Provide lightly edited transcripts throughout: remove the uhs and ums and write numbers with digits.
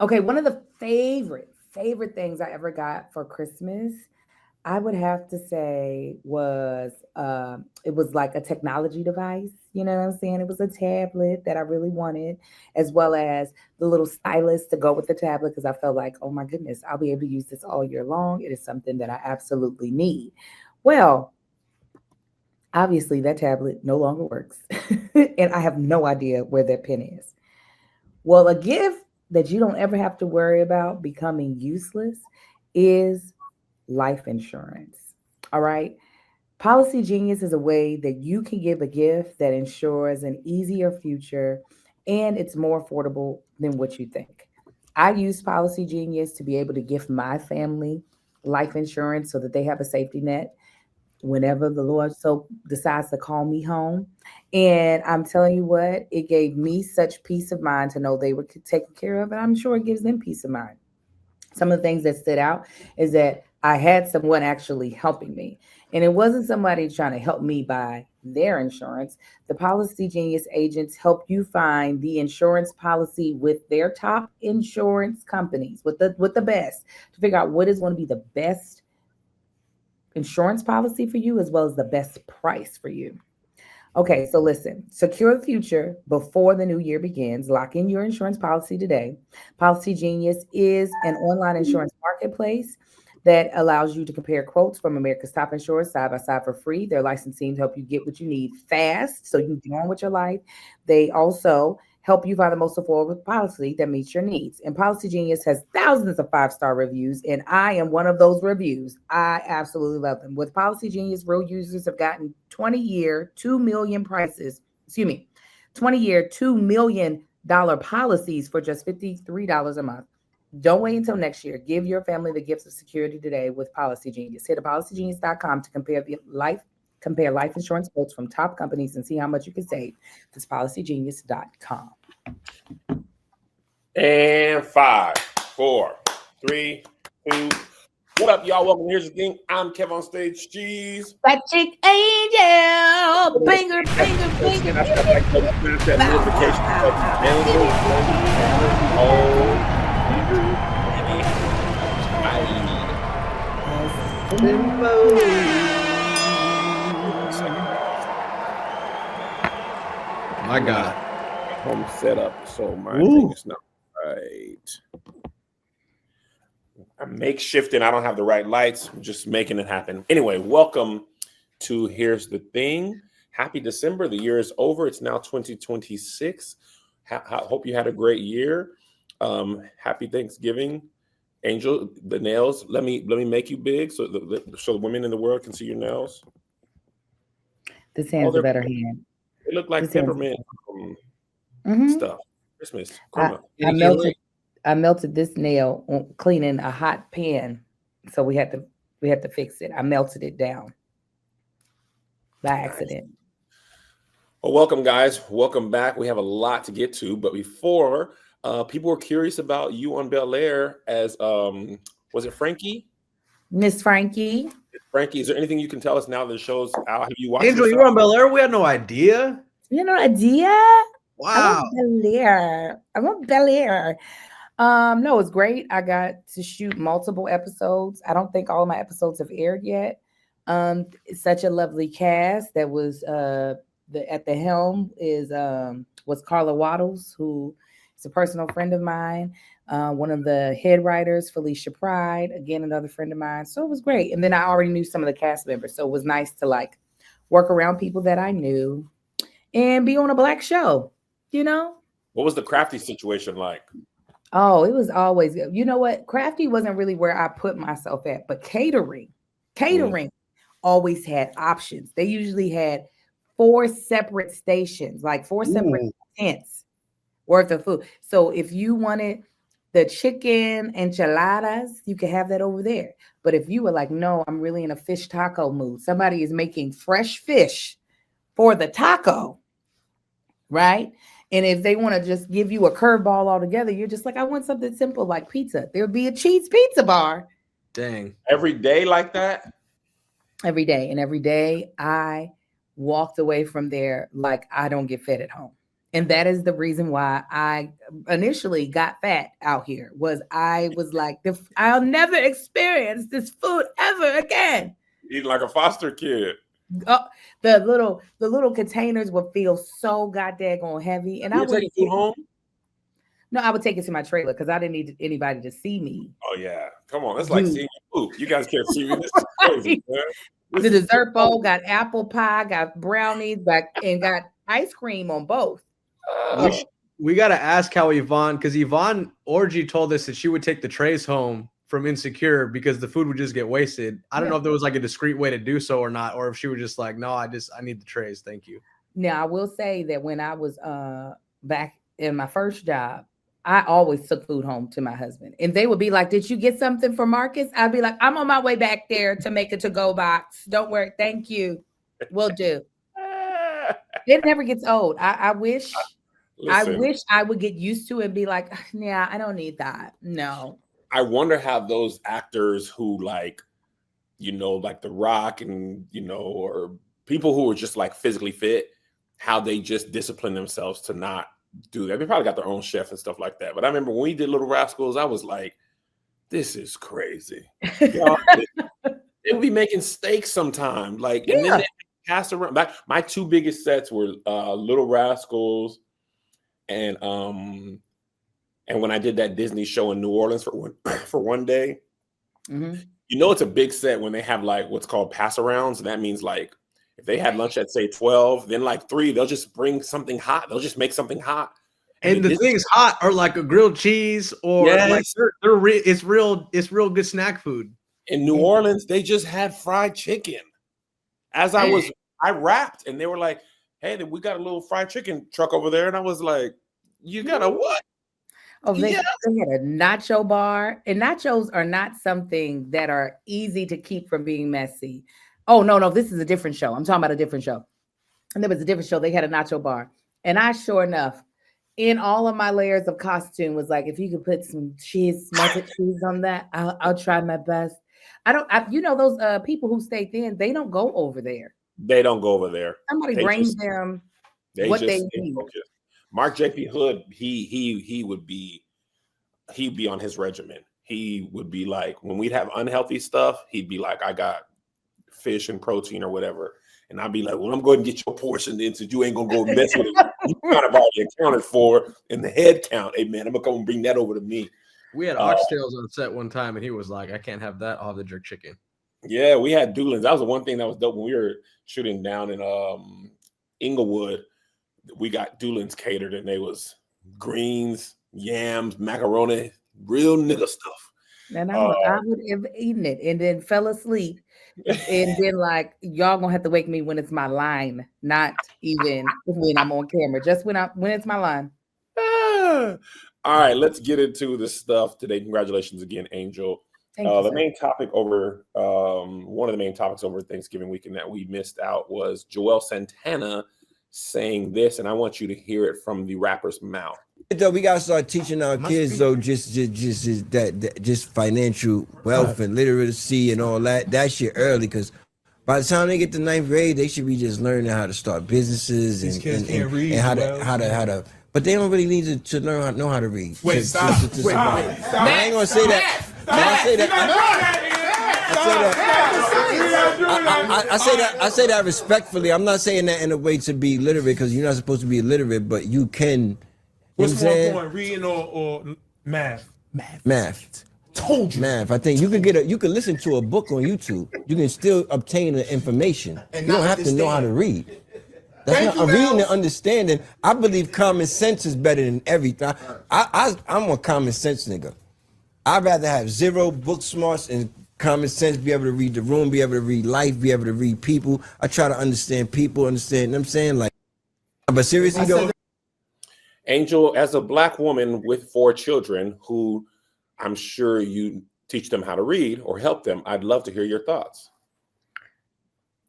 Okay, one of the favorite things I ever got for Christmas, I would have to say was it was like a technology device. You know what I'm saying? It was a tablet that I really wanted, as well as the little stylus to go with the tablet because I felt like, oh my goodness, I'll be able to use this all year long. It is something that I absolutely need. Well, obviously that tablet no longer works, and I have no idea where that pin is. Well, a gift that you don't ever have to worry about becoming useless is life insurance. All right. Policy Genius is a way that you can give a gift that ensures an easier future and it's more affordable than what you think. I use Policy Genius to be able to gift my family life insurance so that they have a safety net whenever the Lord so decides to call me home. And I'm telling you what, it gave me such peace of mind to know they were taken care of, and I'm sure it gives them peace of mind. Some of the things that stood out is that I had someone actually helping me. And it wasn't somebody trying to help me buy their insurance. The Policy Genius agents help you find the insurance policy with their top insurance companies, with the best, to figure out what is going to be the best insurance policy for you as well as the best price for you. Okay, so listen, secure the future before the new year begins. Lock in your insurance policy today. Policy Genius is an online insurance marketplace that allows you to compare quotes from America's top insurers side by side for free. Their licensed teams help you get what you need fast so you can get on with your life. They also help you find the most affordable policy that meets your needs. And Policy Genius has thousands of five-star reviews, and I am one of those reviews. I absolutely love them. With Policy Genius, real users have gotten 20-year, 2 million prices, excuse me, 20-year, $2 million policies for just $53 a month. Don't wait until next year. Give your family the gifts of security today with Policy Genius. Head to policygenius.com to compare life insurance quotes from top companies and see how much you can save. That's policygenius.com. And 5, 4, 3, 2. What up, y'all? Welcome. Here's the thing. I'm Kev on stage. Cheese. That chick angel. Finger, finger, finger. That notification. My God. Home setup. So my thing is not right. I'm makeshifting. I don't have the right lights. I'm just making it happen. Anyway, welcome to Here's the Thing. Happy December. The year is over. It's now 2026. Hope you had a great year. Happy Thanksgiving. Angel, the nails. Let me make you big so the women in the world can see your nails. This hand's a better hand. They look like peppermint stuff. Christmas. I melted this nail on cleaning a hot pan, so we had to fix it. I melted it down by accident. Well, welcome, guys. Welcome back. We have a lot to get to, but before, people were curious about you on Bel Air as was it Frankie? Miss Frankie. Frankie, is there anything you can tell us now that the show's out? Have you watched Angel, you're on Bel Air? We had no idea. You know idea? Wow. I'm on Bel Air. No, it's great. I got to shoot multiple episodes. I don't think all of my episodes have aired yet. It's such a lovely cast. That was at the helm was Carla Waddles, who is a personal friend of mine. One of the head writers, Felicia Pride, again another friend of mine. So it was great. And then I already knew some of the cast members, so it was nice to like work around people that I knew and be on a Black show. You know. What was the Crafty situation like? Oh, it was always, you know what? Crafty wasn't really where I put myself at, but catering always had options. They usually had 4 separate stations, like 4 separate tents worth of food. So if you wanted the chicken enchiladas, you could have that over there. But if you were like, no, I'm really in a fish taco mood, somebody is making fresh fish for the taco, right? And if they want to just give you a curveball altogether, you're just like, I want something simple like pizza. There'll be a cheese pizza bar. Dang. Every day like that? Every day. And every day I walked away from there like I don't get fed at home. And that is the reason why I initially got fat out here. I was like, I'll never experience this food ever again. Eating like a foster kid. Oh, the little containers would feel so goddamn heavy, and You I were would taking food home? No, I would take it to my trailer because I didn't need anybody to see me. Oh yeah, come on, that's like Dude. seeing food. You guys can't see me. This is crazy, man. The dessert bowl got apple pie, got brownies, and got ice cream on both. We got to ask how Yvonne, because Yvonne Orgy told us that she would take the trays home from Insecure because the food would just get wasted. I don't know if there was like a discreet way to do so or not, or if she was just like, no, I need the trays. Thank you. Now, I will say that when I was back in my first job, I always took food home to my husband. And they would be like, did you get something for Marcus? I'd be like, I'm on my way back there to make a to-go box. Don't worry. Thank you. Will do. It never gets old. I wish I would get used to it and be like, yeah, I don't need that. No. I wonder how those actors who like The Rock and, or people who are just like physically fit, how they just discipline themselves to not do that. They probably got their own chef and stuff like that. But I remember when we did Little Rascals, I was like, this is crazy. They would be making steaks sometime. And then they pass around. My two biggest sets were Little Rascals and when I did that Disney show in New Orleans for one day. Mm-hmm. It's a big set when they have like what's called pass arounds. And that means like if they had lunch at say 12, then like 3, they'll just bring something hot. They'll just make something hot. And the things hot are like a grilled cheese or like it's real good snack food. In New Orleans, they just had fried chicken. I rapped and they were like, hey, we got a little fried chicken truck over there. And I was like, you got a what? Oh, they had a nacho bar, and nachos are not something that are easy to keep from being messy. Oh, no, this is a different show. I'm talking about a different show. And there was a different show. They had a nacho bar. And I, sure enough, in all of my layers of costume was like, if you could put some melted cheese on that, I'll try my best. Those people who stay thin, they don't go over there. They don't go over there. Somebody brings them what they need. Focused. Mark J.P. Hood, he'd be on his regimen. He would be like, when we'd have unhealthy stuff, he'd be like, I got fish and protein or whatever. And I'd be like, well, I'm going to get your portion then, since you ain't going to go mess with it. You kind of already accounted for in the head count. Hey, man, I'm going to come and bring that over to me. We had oxtails on set one time, and he was like, I can't have that. I'll have the jerk chicken. Yeah, we had Doolins. That was the one thing that was dope when we were shooting down in Inglewood. We got Doolins catered, and they was greens, yams, macaroni, real nigga stuff. And I would have eaten it and then fell asleep. And then like, y'all gonna have to wake me when it's my line, not even when I'm on camera, just when it's my line. All right, let's get into the stuff today. Congratulations again, Angel. The main topic over one of the main topics over Thanksgiving weekend that we missed out was Joel Santana saying this, and I want you to hear it from the rapper's mouth. Though we gotta start teaching our kids though just financial wealth and literacy and all that shit early, because by the time they get to 9th grade, they should be just learning how to start businesses and how to. But they don't really need to know how to read. Wait, stop. I ain't gonna say that. I say that respectfully. I'm not saying that in a way to be literate, because you're not supposed to be illiterate, but you can. What's more important, reading or math? Math. Told you. Math. I think you could listen to a book on YouTube. You can still obtain the information. You don't have to know how to read. That's not reading and understanding. I believe common sense is better than everything. I'm a common sense nigga. I'd rather have 0 book smarts and common sense, be able to read the room, be able to read life, be able to read people. I try to understand people, you know what I'm saying? Like, but seriously though. Angel, as a Black woman with 4 children who I'm sure you teach them how to read or help them, I'd love to hear your thoughts.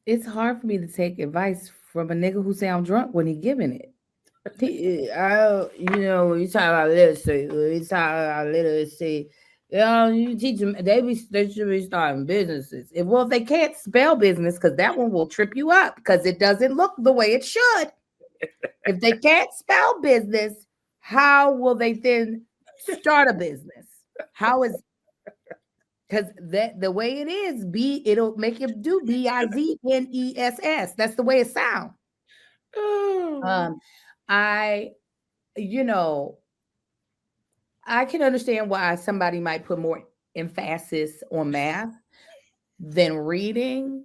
It's hard for me to take advice from a nigga who sound drunk when he giving it. You talk about literacy, you teach them, they should be starting businesses. If they can't spell business, because that one will trip you up because it doesn't look the way it should. If they can't spell business, how will they then start a business? How is because that the way it is, it'll make it do BIZNESS. That's the way it sounds. I, you know, I can understand why somebody might put more emphasis on math than reading.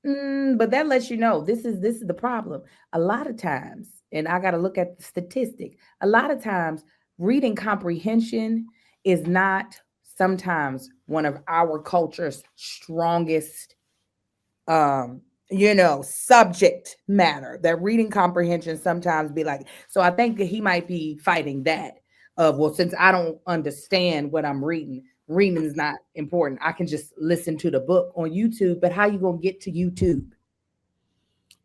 But that lets you know this is the problem. A lot of times, and I got to look at the statistic. A lot of times, reading comprehension is not sometimes one of our culture's strongest subject matter. That reading comprehension sometimes be like, so I think that he might be fighting that of, well, since I don't understand what I'm reading is not important. I can just listen to the book on YouTube. But how you gonna get to YouTube?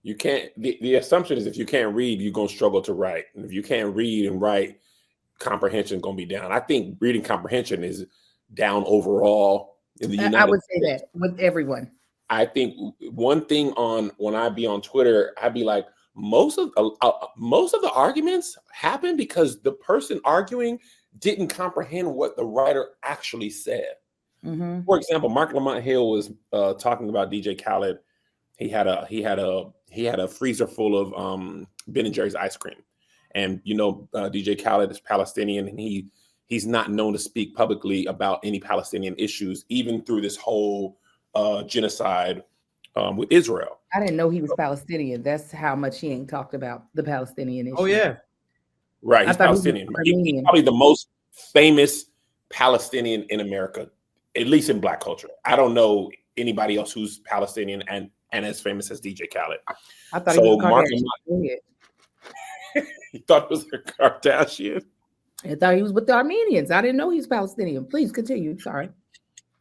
You can't. The assumption is if you can't read, you're gonna struggle to write. And if you can't read and write, comprehension is gonna be down. I think reading comprehension is down overall in the United States. I would say that with everyone. I think one thing when I be on Twitter, I'd be like, most of the arguments happen because the person arguing didn't comprehend what the writer actually said. Mm-hmm. For example, Mark Lamont Hill was talking about DJ Khaled. He had a freezer full of Ben and Jerry's ice cream, and DJ Khaled is Palestinian, and he's not known to speak publicly about any Palestinian issues, even through this whole genocide with Israel. I didn't know he was Palestinian. That's how much he ain't talked about the Palestinian issue. Oh yeah. Right, he's Palestinian. He's probably the most famous Palestinian in America, at least in Black culture. I don't know anybody else who's Palestinian and as famous as DJ Khaled. I thought he was Kardashian. He thought it was a Kardashian. I thought he was with the Armenians. I didn't know he was Palestinian. Please continue. Sorry.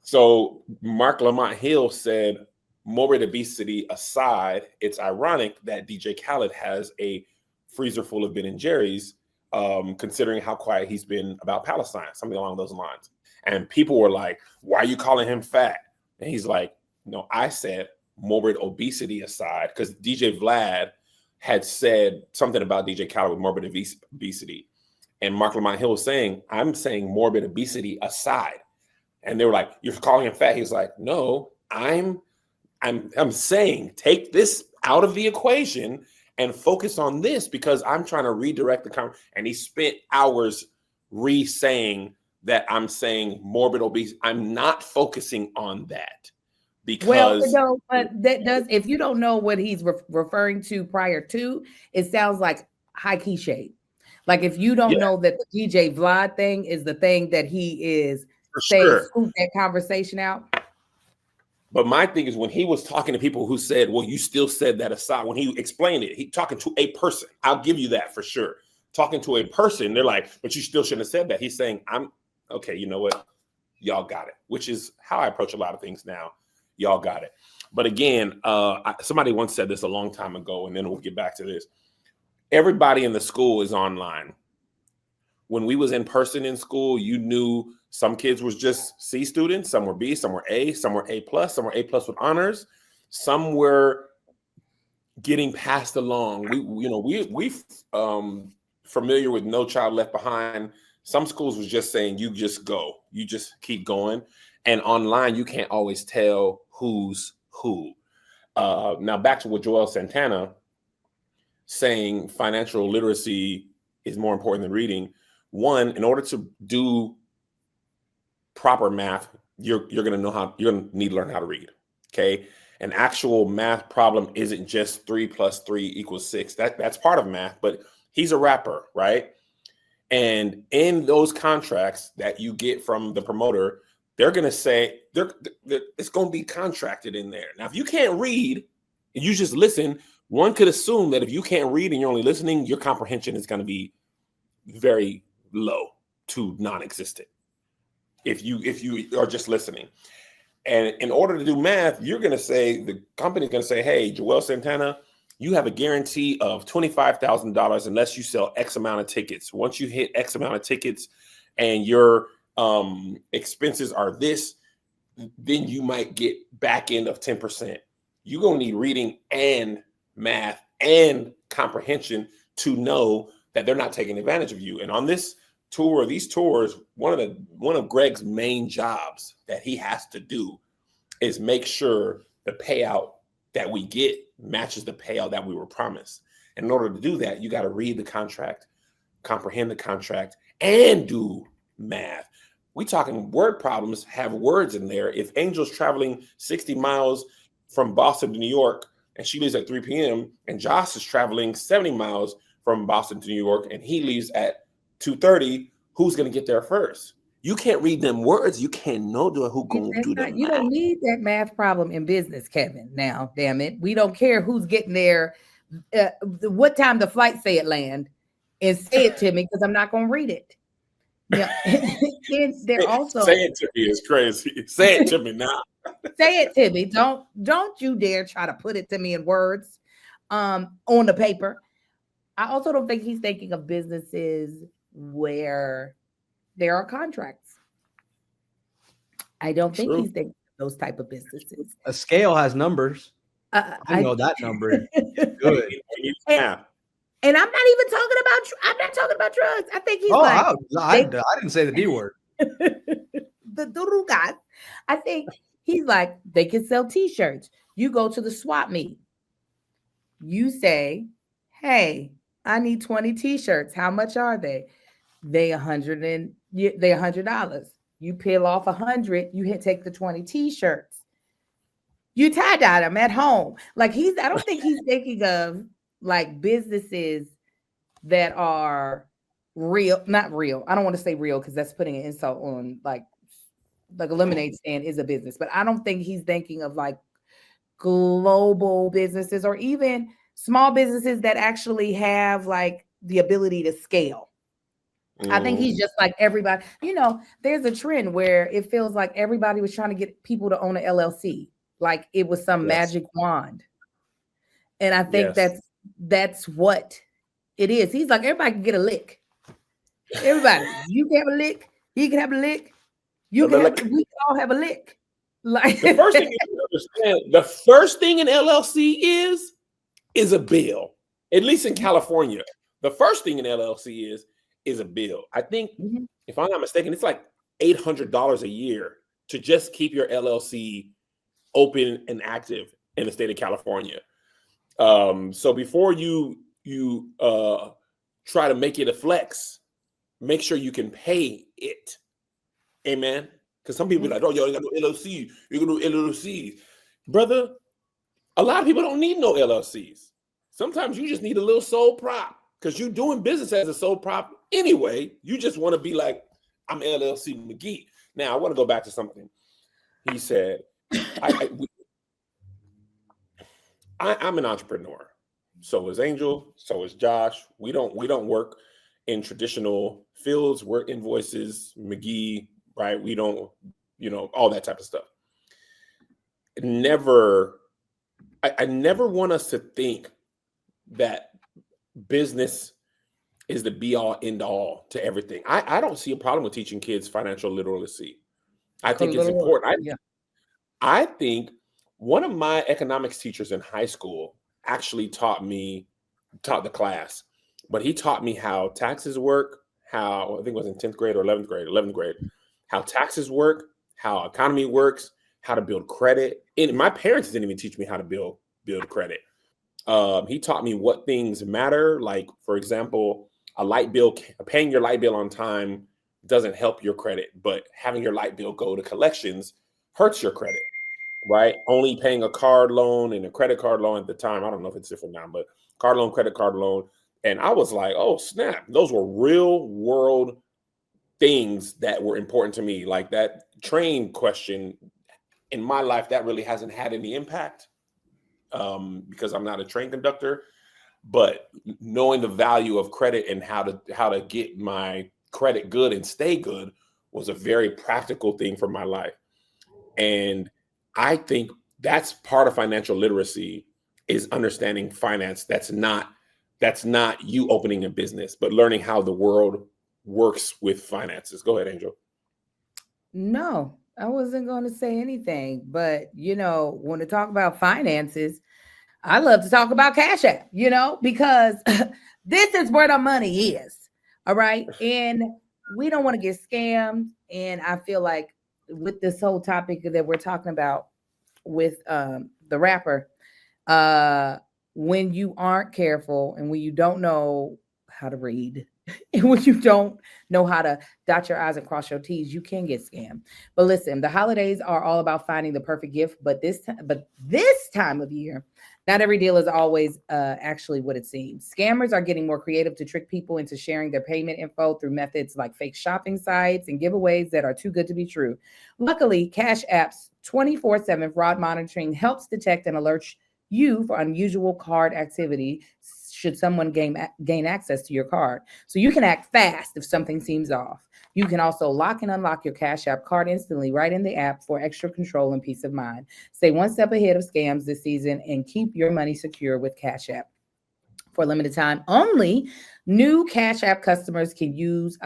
So Mark Lamont Hill said, morbid obesity aside, it's ironic that DJ Khaled has a freezer full of Ben and Jerry's, considering how quiet he's been about Palestine, something along those lines. And people were like, why are you calling him fat? And he's like, no, I said morbid obesity aside, because DJ Vlad had said something about DJ Khaled with morbid obesity. And Mark Lamont Hill was saying, I'm saying morbid obesity aside. And they were like, you're calling him fat. He was like, no, I'm saying take this out of the equation and focus on this because I'm trying to redirect the conversation. And he spent hours re-saying that I'm saying morbid obesity. I'm not focusing on that because but that does, if you don't know what he's referring to prior to, it sounds like high key shade. Like if you don't know that the DJ Vlad thing is the thing that he is saying, scoop that conversation out. But my thing is when he was talking to people who said, well, you still said that aside, when he explained it, he talking to a person. I'll give you that for sure. Talking to a person, they're like, but you still shouldn't have said that. He's saying, I'm okay, you know what? Y'all got it, which is how I approach a lot of things now. Y'all got it. But again, somebody once said this a long time ago, and then we'll get back to this. Everybody in the school is online. When we was in person in school, you knew some kids was just C students, some were B, some were A, some were A+, some were A+ with honors, some were getting passed along. We familiar with No Child Left Behind. Some schools was just saying, you just go, you just keep going. And online, you can't always tell who's who. Now back to what Joel Santana saying financial literacy is more important than reading. One, in order to do proper math, you're going to need to learn how to read. Okay. An actual math problem isn't just 3 + 3 = 6. That's part of math, but he's a rapper, right? And in those contracts that you get from the promoter, they're going to say it's going to be contracted in there. Now, if you can't read and you just listen, one could assume that if you can't read and you're only listening, your comprehension is going to be very low to non-existent. If you are just listening. And in order to do math, the company's going to say, hey, Joel Santana, you have a guarantee of $25,000 unless you sell X amount of tickets. Once you hit X amount of tickets and your expenses are this, then you might get back end of 10%. You're going to need reading and math and comprehension to know that they're not taking advantage of you. And on this tour, these tours, one of Greg's main jobs that he has to do is make sure the payout that we get matches the payout that we were promised. And in order to do that, you got to read the contract, comprehend the contract, and do math. We talking word problems have words in there. If Angel's traveling 60 miles from Boston to New York and she leaves at 3 p.m. and Josh is traveling 70 miles from Boston to New York and he leaves at 2:30, who's going to get there first? You can't read them words. You can't know who going to do them. You don't need that math problem in business, Kevin. Now, damn it. We don't care who's getting there, what time the flight say it land, and say it to me because I'm not going to read it. Yeah. They're also say it to me is crazy. Say it to me now. Say it to me. Don't you dare try to put it to me in words on the paper. I also don't think he's thinking of businesses where there are contracts. I don't think he's thinking of those type of businesses. A scale has numbers. I know that number. Good. And I'm not even talking about drugs. I think he's I didn't say the D word. The Durugas. I think he's like, they can sell t-shirts. You go to the swap meet. You say, hey, I need 20 t-shirts. How much are they? They $100. You peel off 100, you take the 20 t-shirts. You tie-dye them at home. Like I don't think he's thinking of like businesses that are real, not real. I don't want to say real because that's putting an insult on like a lemonade stand is a business, but I don't think he's thinking of like global businesses or even small businesses that actually have like the ability to scale. I think he's just like everybody. There's a trend where it feels like everybody was trying to get people to own an LLC, like it was some magic wand. And I think that's what it is. He's like, everybody can get a lick. Everybody, you can have a lick. He can have a lick. We can all have a lick. Like the first thing you understand, the first thing an LLC is a bill. At least in California, the first thing an LLC is a bill. I think, if I'm not mistaken, it's like $800 a year to just keep your LLC open and active in the state of California. So before you try to make it a flex, make sure you can pay it. Amen. Because some people are like, oh, yo, you got no LLC. You're gonna do LLCs. Brother, a lot of people don't need no LLCs. Sometimes you just need a little sole prop because you're doing business as a sole prop anyway. You just want to be like, I'm LLC McGee. Now, I want to go back to something he said. I'm an entrepreneur. So is Angel. So is Josh. We don't work in traditional fields. We're invoices, McGee, right? We don't, all that type of stuff. I never want us to think that business is the be all end all to everything. I don't see a problem with teaching kids financial literacy. I think it's important. I think one of my economics teachers in high school actually taught the class, but he taught me how taxes work, how, I think it was in 10th grade or 11th grade, how taxes work, how economy works, how to build credit. And my parents didn't even teach me how to build credit. He taught me what things matter. Like, for example, paying your light bill on time doesn't help your credit, but having your light bill go to collections hurts your credit, right? Only paying a card loan and a credit card loan at the time, I don't know if it's different now, but card loan, credit card loan. And I was like, oh, snap. Those were real world things that were important to me. Like that train question in my life, that really hasn't had any impact because I'm not a train conductor. But knowing the value of credit and how to get my credit good and stay good was a very practical thing for my life. And I think that's part of financial literacy, is understanding finance. That's not you opening a business, but learning how the world works with finances. Go ahead, Angel. No, I wasn't going to say anything, but when we talk about finances, I love to talk about Cash App, because this is where the money is. All right. And we don't want to get scammed. And I feel like with this whole topic that we're talking about with the rapper, when you aren't careful and when you don't know how to read and when you don't know how to dot your I's and cross your T's, you can get scammed. But listen, the holidays are all about finding the perfect gift. But this time of year, not every deal is always actually what it seems. Scammers are getting more creative to trick people into sharing their payment info through methods like fake shopping sites and giveaways that are too good to be true. Luckily, Cash App's 24/7 fraud monitoring helps detect and alert you for unusual card activity should someone gain access to your card. So you can act fast if something seems off. You can also lock and unlock your Cash App card instantly right in the app for extra control and peace of mind. Stay one step ahead of scams this season and keep your money secure with Cash App. For a limited time only, new Cash App customers can use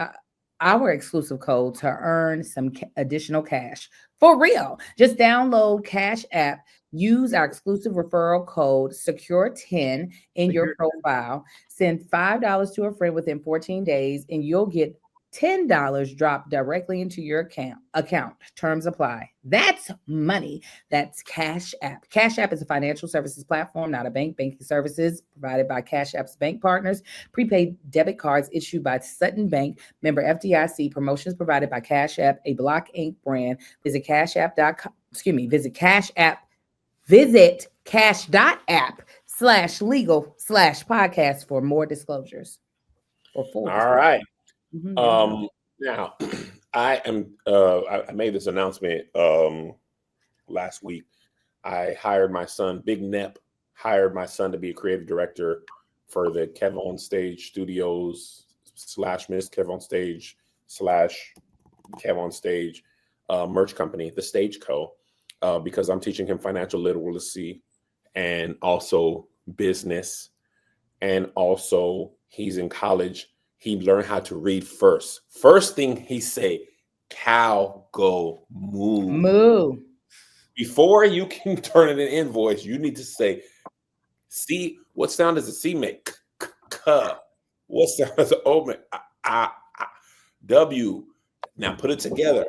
our exclusive code to earn some additional cash. For real, just download Cash App, use our exclusive referral code SECURE10 in your profile, send $5 to a friend within 14 days, and you'll get $10 dropped directly into your account. Terms apply. That's money. That's Cash App. Cash App is a financial services platform, not a bank. Banking services provided by Cash App's bank partners. Prepaid debit cards issued by Sutton Bank. Member FDIC. Promotions provided by Cash App, a Block Inc. brand. Visit cashapp.com. Visit Cash App. Visit cash.app/legal/podcast for more disclosures. All right. Mm-hmm. Now I made this announcement last week. I hired my son, Big Nep, hired my son to be a creative director for the Kev on Stage Studios / Miss Kev on Stage / Kev on Stage merch company, the Stage Co. Because I'm teaching him financial literacy and also business, and also he's in college. He learned how to read first. First thing he say, cow, go, moo. Moo. Before you can turn in an invoice, you need to say, C. What sound does a C make? K. What sound does an O make? W. Now put it together.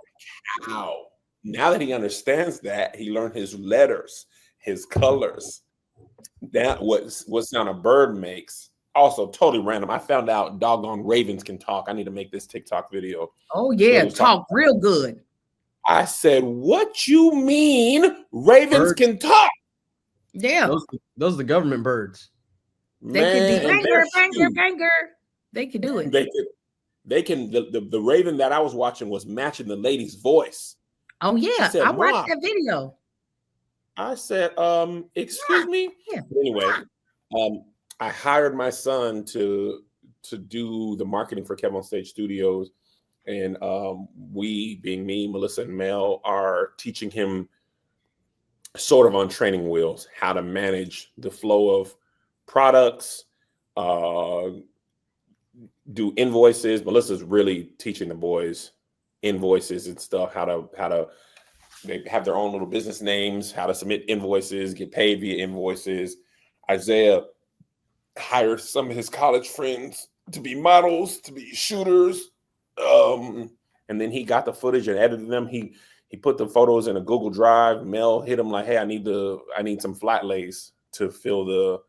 Cow. Now that he understands that, he learned his letters, his colors. That what sound a bird makes. Also, totally random. I found out doggone ravens can talk. I need to make this TikTok video. Oh, yeah. Talk real good. I said, what you mean ravens can talk? Yeah. Those are the government birds. They can do banger. They can do it. They can. The raven that I was watching was matching the lady's voice. Oh, yeah. Said, I watched that video. I said, excuse me? Yeah. Anyway, I hired my son to do the marketing for Kev on Stage Studios. And we, being me, Melissa, and Mel, are teaching him sort of on training wheels, how to manage the flow of products, do invoices. Melissa's really teaching the boys invoices and stuff, how to they have their own little business names, how to submit invoices, get paid via invoices. Isaiah hired some of his college friends to be models, to be shooters. And then he got the footage and edited them. He put the photos in a Google Drive. Mel hit him like, hey, I need some flat lays to fill the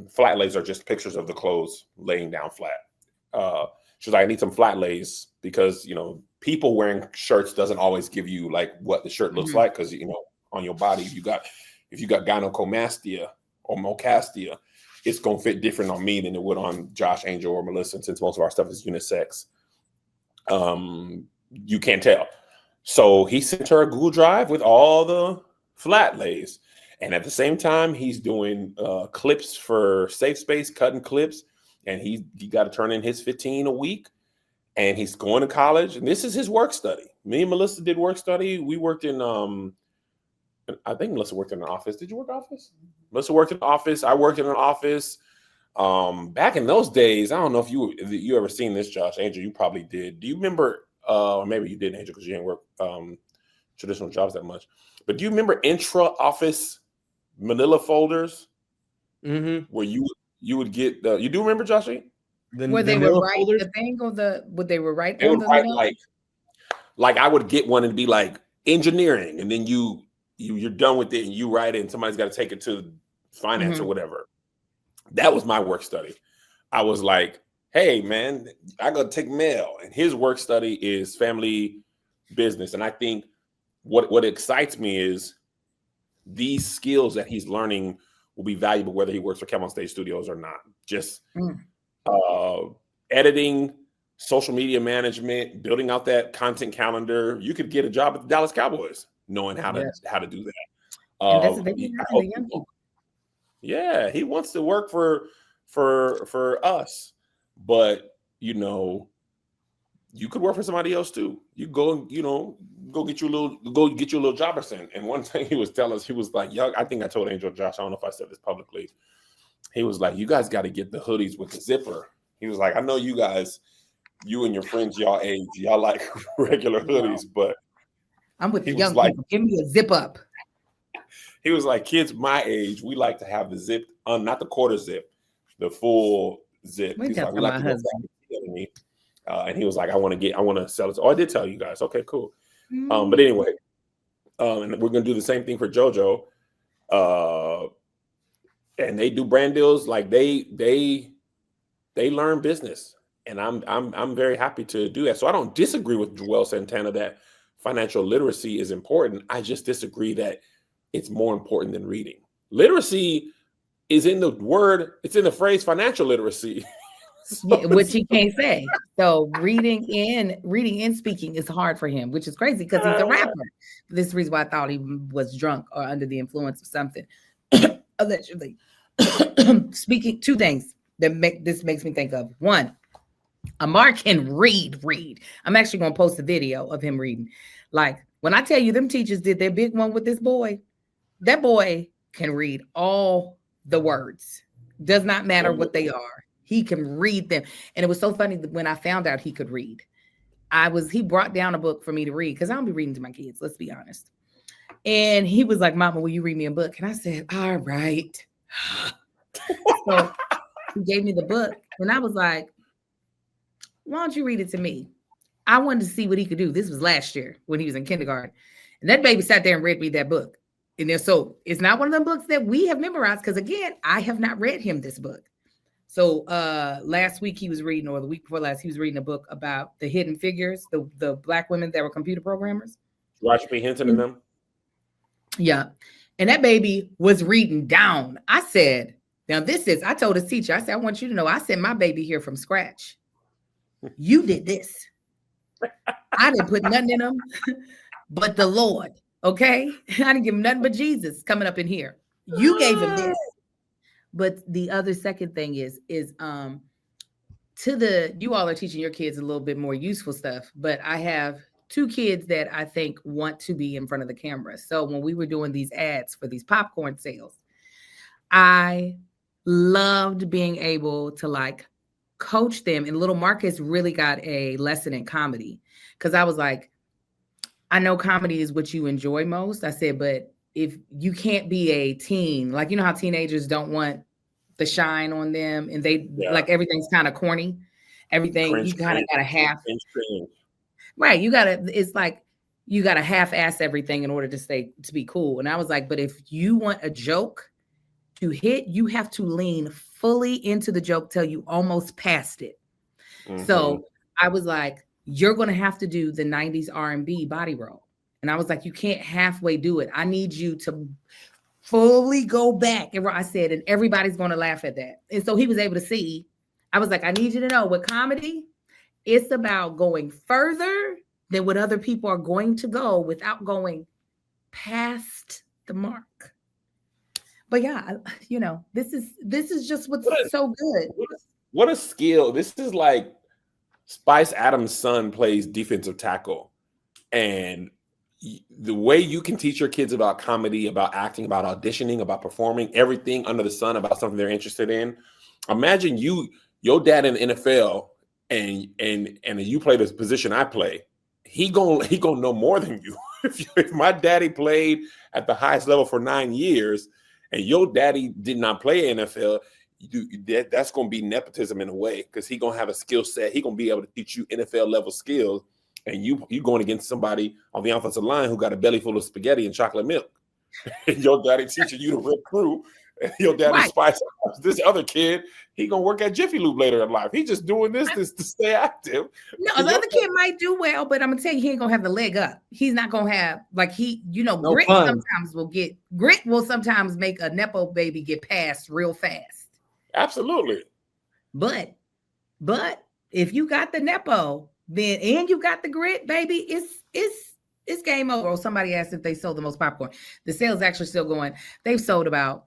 flat lays are just pictures of the clothes laying down flat. She's like, I need some flat lays because, people wearing shirts doesn't always give you like what the shirt looks like. Cause on your body, if you got gynecomastia or molcastia, it's going to fit different on me than it would on Josh, Angel, or Melissa. Since most of our stuff is unisex, you can't tell. So he sent her a Google Drive with all the flat lays. And at the same time, he's doing clips for Safe Space, cutting clips. And he got to turn in his 15 a week. And he's going to college. And this is his work study. Me and Melissa did work study. We worked in, I think Melissa worked in an office. Did you work office? Melissa worked in an office. I worked in an office. Back in those days, I don't know if you ever seen this, Josh. Angel, you probably did. Do you remember, or maybe you didn't, Angel, because you didn't work traditional jobs that much. But do you remember intra-office manila folders Mm-hmm. where you would get the. You do remember, Joshie? Where they would write the thing on what they would write They on would the write middle? like I would get one and be like engineering, and then you're done with it and you write it, and somebody's got to take it to finance or whatever. That was my work study. I was like, hey man, I gotta take mail, and his work study is family business. And I think what excites me is these skills that he's learning will be valuable whether he works for Kev on Stage Studios or not. Just editing, social media management, building out that content calendar. You could get a job at the Dallas Cowboys knowing how to do that. And that's the thing. Yeah, he wants to work for us, but you could work for somebody else too. You go get you a little job or something. And one thing he was telling us, he was like, "Yo, I think I told Angel Josh, I don't know if I said this publicly. He was like, you guys got to get the hoodies with the zipper." He was like, "I know you guys, you and your friends, y'all age, y'all like regular hoodies, but I'm with the young people. Give me a zip up." He was like, "Kids my age, we like to have the zip, not the quarter zip, the full zip." He's like, "We like to go back." And he was like, I want to sell it. Oh, I did tell you guys. Okay, cool. But anyway, and we're gonna do the same thing for JoJo. And they do brand deals, like they learn business, and I'm very happy to do that. So I don't disagree with Joel Santana that financial literacy is important. I just disagree that it's more important than reading. Literacy is in the word, it's in the phrase financial literacy. Which he can't say. So reading and speaking is hard for him, which is crazy because he's a rapper. This is the reason why I thought he was drunk or under the influence of something. Allegedly. Speaking, two things that makes me think of. One, Amar can read. I'm actually going to post a video of him reading. Like, when I tell you them teachers did their big one with this boy, that boy can read all the words. Does not matter what they are. He can read them. And it was so funny that when I found out he could read, he brought down a book for me to read because I don't be reading to my kids, let's be honest. And he was like, "Mama, will you read me a book?" And I said, "All right." So he gave me the book and I was like, "Why don't you read it to me?" I wanted to see what he could do. This was last year when he was in kindergarten. And that baby sat there and read me that book. And so it's not one of them books that we have memorized because, again, I have not read him this book. So last week he was reading, or the week before last, he was reading a book about the hidden figures, the Black women that were computer programmers. Roger P. Hinton and them. Yeah. And that baby was reading down. I said, now I told his teacher, I said, "I want you to know I sent my baby here from scratch. You did this. I didn't put nothing in him but the Lord. Okay. I didn't give him nothing but Jesus coming up in here. You gave him this." But the other second thing is you all are teaching your kids a little bit more useful stuff, but I have two kids that I think want to be in front of the camera. So when we were doing these ads for these popcorn sales, I loved being able to like coach them. And little Marcus really got a lesson in comedy because I was like, I know comedy is what you enjoy most. I said, but if you can't be a teen, like, you know how teenagers don't want the shine on them and like everything's kind of corny. Everything you kind of got to half. Right. It's like you got to half-ass everything in order to be cool. And I was like, but if you want a joke to hit, you have to lean fully into the joke till you almost passed it. Mm-hmm. So I was like, you're going to have to do the 90s R&B body roll. And I was like, you can't halfway do it. I need you to fully go back. And I said, and everybody's going to laugh at that. And so he was able to see. I was like, I need you to know with comedy, it's about going further than what other people are going to go without going past the mark. But yeah, this is just what's so good. What a skill. This is like Spice Adams' son plays defensive tackle. And the way you can teach your kids about comedy, about acting, about auditioning, about performing, everything under the sun about something they're interested in. Imagine your dad in the NFL and you play this position I play. He gonna know more than you. If my daddy played at the highest level for 9 years and your daddy did not play NFL, that's going to be nepotism in a way, because he's going to have a skill set. He's going to be able to teach you NFL level skills, and you going against somebody on the offensive line who got a belly full of spaghetti and chocolate milk. And your daddy teaching you to rip through. And your daddy spice this other kid, he going to work at Jiffy Lube later in life. He's just doing this to stay active. No, the other kid might do well, but I'm going to tell you, he ain't going to have the leg up. He's not going to have, like, Grit will sometimes make a Nepo baby get passed real fast. Absolutely. But if you got the Nepo, then and you got the Grit, baby, it's game over. Or somebody asked if they sold the most popcorn. The sale's actually still going. They've sold about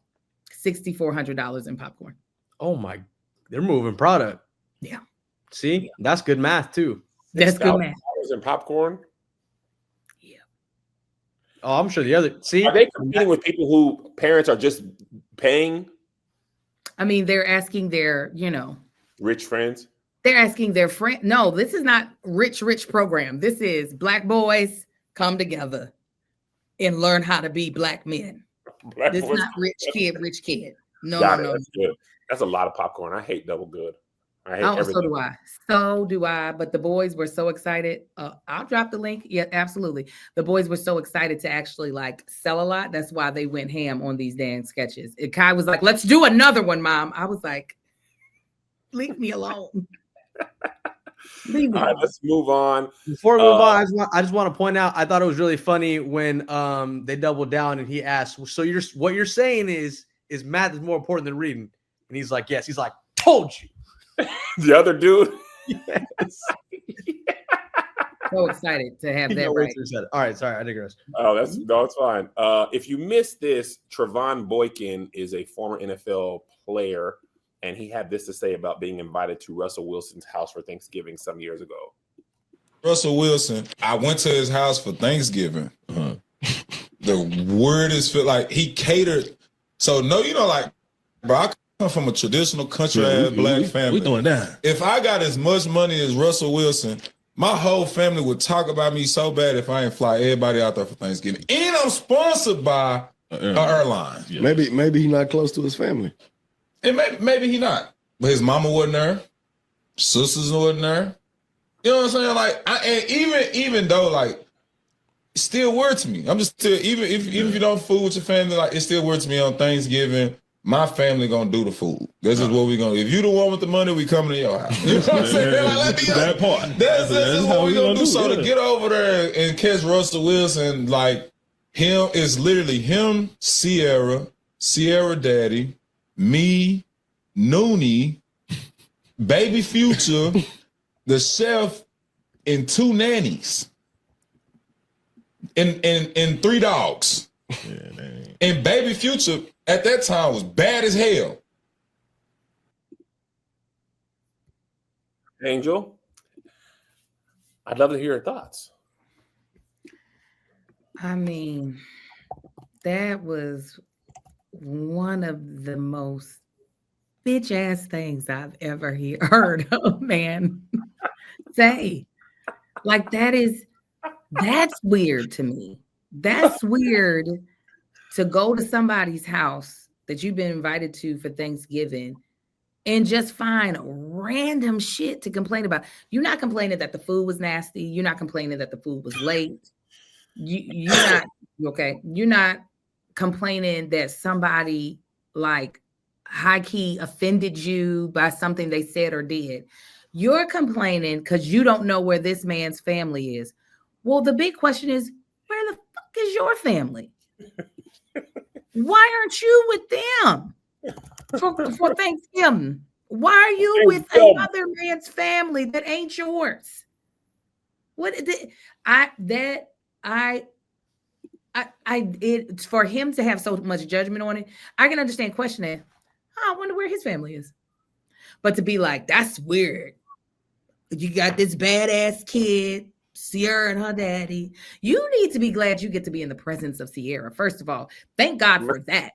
$6,400 in popcorn. Oh my, they're moving product. Yeah. See, that's good math too. That's good math. In popcorn. Yeah. Oh, I'm sure the other. See, are they competing with people who parents are just paying? I mean, they're asking their, rich friends. They're asking their friend. No, this is not rich program. This is Black boys come together and learn how to be Black men. This is not rich kid. No. That's good. That's a lot of popcorn. I hate double good. I hate everything. So do I. But the boys were so excited. I'll drop the link. Yeah, absolutely. The boys were so excited to actually sell a lot. That's why they went ham on these damn sketches. And Kai was like, "Let's do another one, Mom." I was like, "Leave me alone." All right, let's move on. Before we move on, I just want to point out, I thought it was really funny when they doubled down and he asked, "So what you're saying is math is more important than reading?" And he's like, "Yes." He's like, "Told you." The other dude. Yes. So excited to have that right. All right, sorry, I digress. Oh, it's fine. If you missed this, Trevon Boykin is a former NFL player, and he had this to say about being invited to Russell Wilson's house for Thanksgiving some years ago. Russell Wilson, I went to his house for Thanksgiving. Uh-huh. The weirdest feel like he catered. So bro, I come from a traditional country Black family. We doing that. If I got as much money as Russell Wilson, my whole family would talk about me so bad if I ain't fly everybody out there for Thanksgiving. And I'm sponsored by an airline. Yeah. Maybe he's not close to his family. And maybe he not. But his mama wasn't there. Sisters wasn't there. You know what I'm saying? And even though it's still weird to me. I'm just still even if you don't food with your family, it's still weird to me on Thanksgiving. My family gonna do the food. This is what we gonna. If you the one with the money, we coming to your house. You know what I'm saying? That part. That's what we gonna do. So to get over there and catch Russell Wilson, him is literally him, Sierra Daddy, me, Noonie, Baby Future, the chef, and 2 nannies, and 3 dogs. Yeah, and Baby Future at that time was bad as hell. Angel, I'd love to hear your thoughts. I mean, that was one of the most bitch ass things I've ever heard a man say. That's weird to me. That's weird to go to somebody's house that you've been invited to for Thanksgiving and just find random shit to complain about. You're not complaining that the food was nasty. You're not complaining that the food was late. You're not okay. You're not complaining that somebody high key offended you by something they said or did. You're complaining because you don't know where this man's family is. Well, the big question is, where the fuck is your family? Why aren't you with them for Thanksgiving? Why are you with another man's family that ain't yours? It's for him to have so much judgment on it. I can understand questioning. I wonder where his family is. But to be like, that's weird. You got this badass kid, Sierra and her daddy. You need to be glad you get to be in the presence of Sierra. First of all, thank God for that.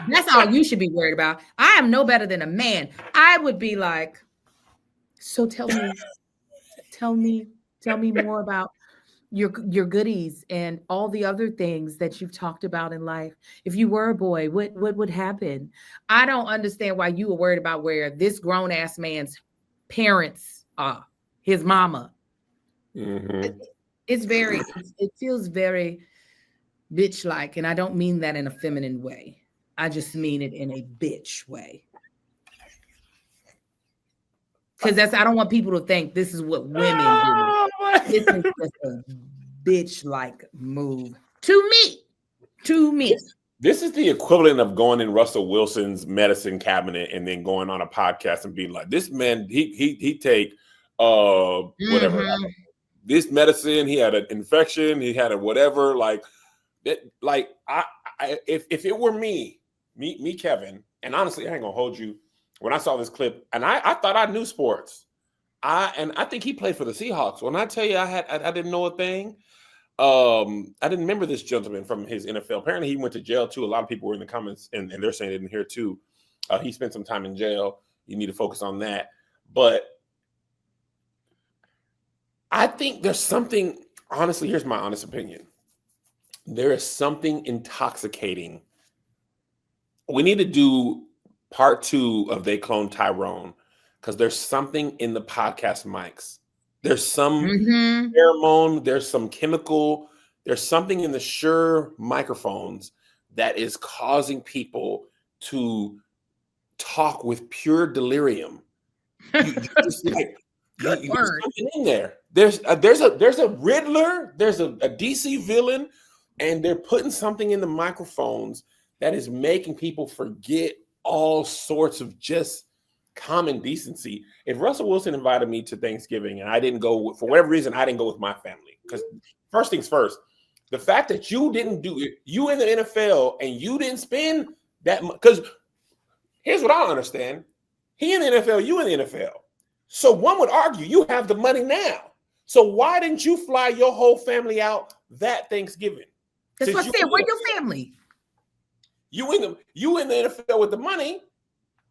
That's all you should be worried about. I am no better than a man. I would be like, so tell me more about your goodies and all the other things that you've talked about in life. If you were a boy, what would happen? I don't understand why you were worried about where this grown ass man's parents are, his mama. Mhm. It feels very bitch like, and I don't mean that in a feminine way. I just mean it in a bitch way. Because I don't want people to think this is what women do. Oh, my This is just a bitch like move to me. To me. This is the equivalent of going in Russell Wilson's medicine cabinet and then going on a podcast and being like, "This man, he take whatever this medicine. He had an infection. He had a whatever. Like it. Like if it were me, Kevin, and honestly, I ain't gonna hold you. When I saw this clip, and I thought I knew sports. I think he played for the Seahawks. When I tell you I didn't know a thing. I didn't remember this gentleman from his NFL. Apparently, he went to jail too. A lot of people were in the comments, and they're saying it in here too. He spent some time in jail. You need to focus on that. But I think there's something. Honestly, here's my honest opinion. There is something intoxicating. We need to do part 2 of They Clone Tyrone because there's something in the podcast mics. There's some pheromone, there's some chemical, there's something in the Shure microphones that is causing people to talk with pure delirium. You just like there's something in there. There's a Riddler, there's a DC villain, and they're putting something in the microphones that is making people forget all sorts of just common decency. If Russell Wilson invited me to Thanksgiving and I didn't go, for whatever reason, I didn't go with my family. Because first things first, the fact that you didn't do it, you in the NFL and you didn't spend that much, because here's what I don't understand. He in the NFL, you in the NFL. So one would argue you have the money now. So why didn't you fly your whole family out that Thanksgiving? That's what I said. Where's your family? You in the NFL with the money.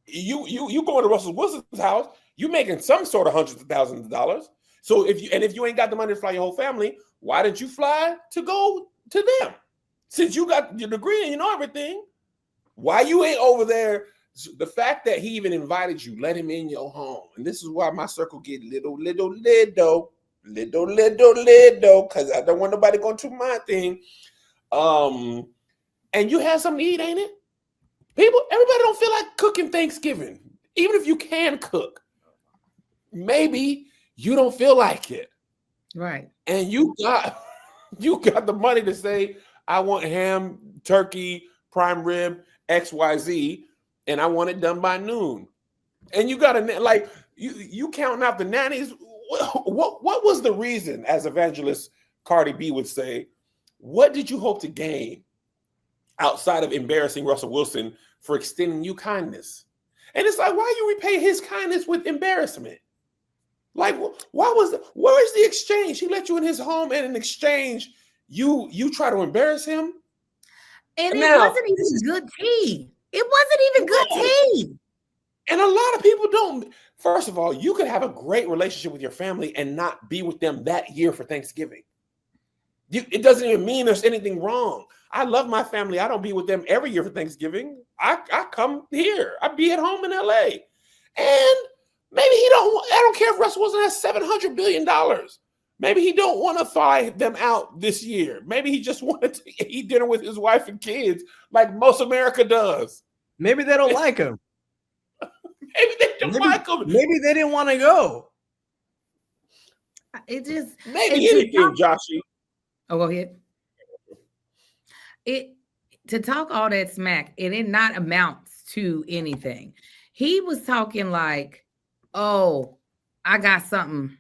You going to Russell Wilson's house. You making some sort of hundreds of thousands of dollars. So if you ain't got the money to fly your whole family, why didn't you fly to go to them? Since you got your degree and you know everything, why you ain't over there? The fact that he even invited you, let him in your home, and this is why my circle get little, because I don't want nobody going to my thing. And you have something to eat, ain't it? Everybody don't feel like cooking Thanksgiving. Even if you can cook, maybe you don't feel like it. Right. And you got the money to say, I want ham, turkey, prime rib, XYZ, and I want it done by noon. And you got to, like, you counting out the nannies. What was the reason, as evangelist Cardi B would say, what did you hope to gain outside of embarrassing Russell Wilson for extending you kindness? And it's like, why you repay his kindness with embarrassment? Like, where's the exchange? He let you in his home, and in exchange, you try to embarrass him. And it wasn't even good tea. It wasn't even good tea. And a lot of people don't. First of all, you could have a great relationship with your family and not be with them that year for Thanksgiving. It doesn't even mean there's anything wrong. I love my family. I don't be with them every year for Thanksgiving. I come here. I be at home in LA. And maybe I don't care if Russell Wilson has $700 billion. Maybe he don't want to fly them out this year. Maybe he just wanted to eat dinner with his wife and kids like most America does. Maybe they don't like him. Maybe they don't like him. Maybe they didn't want to go. Maybe anything, Joshy. Oh, go ahead. To talk all that smack, and it not amounts to anything. He was talking like, oh, I got something.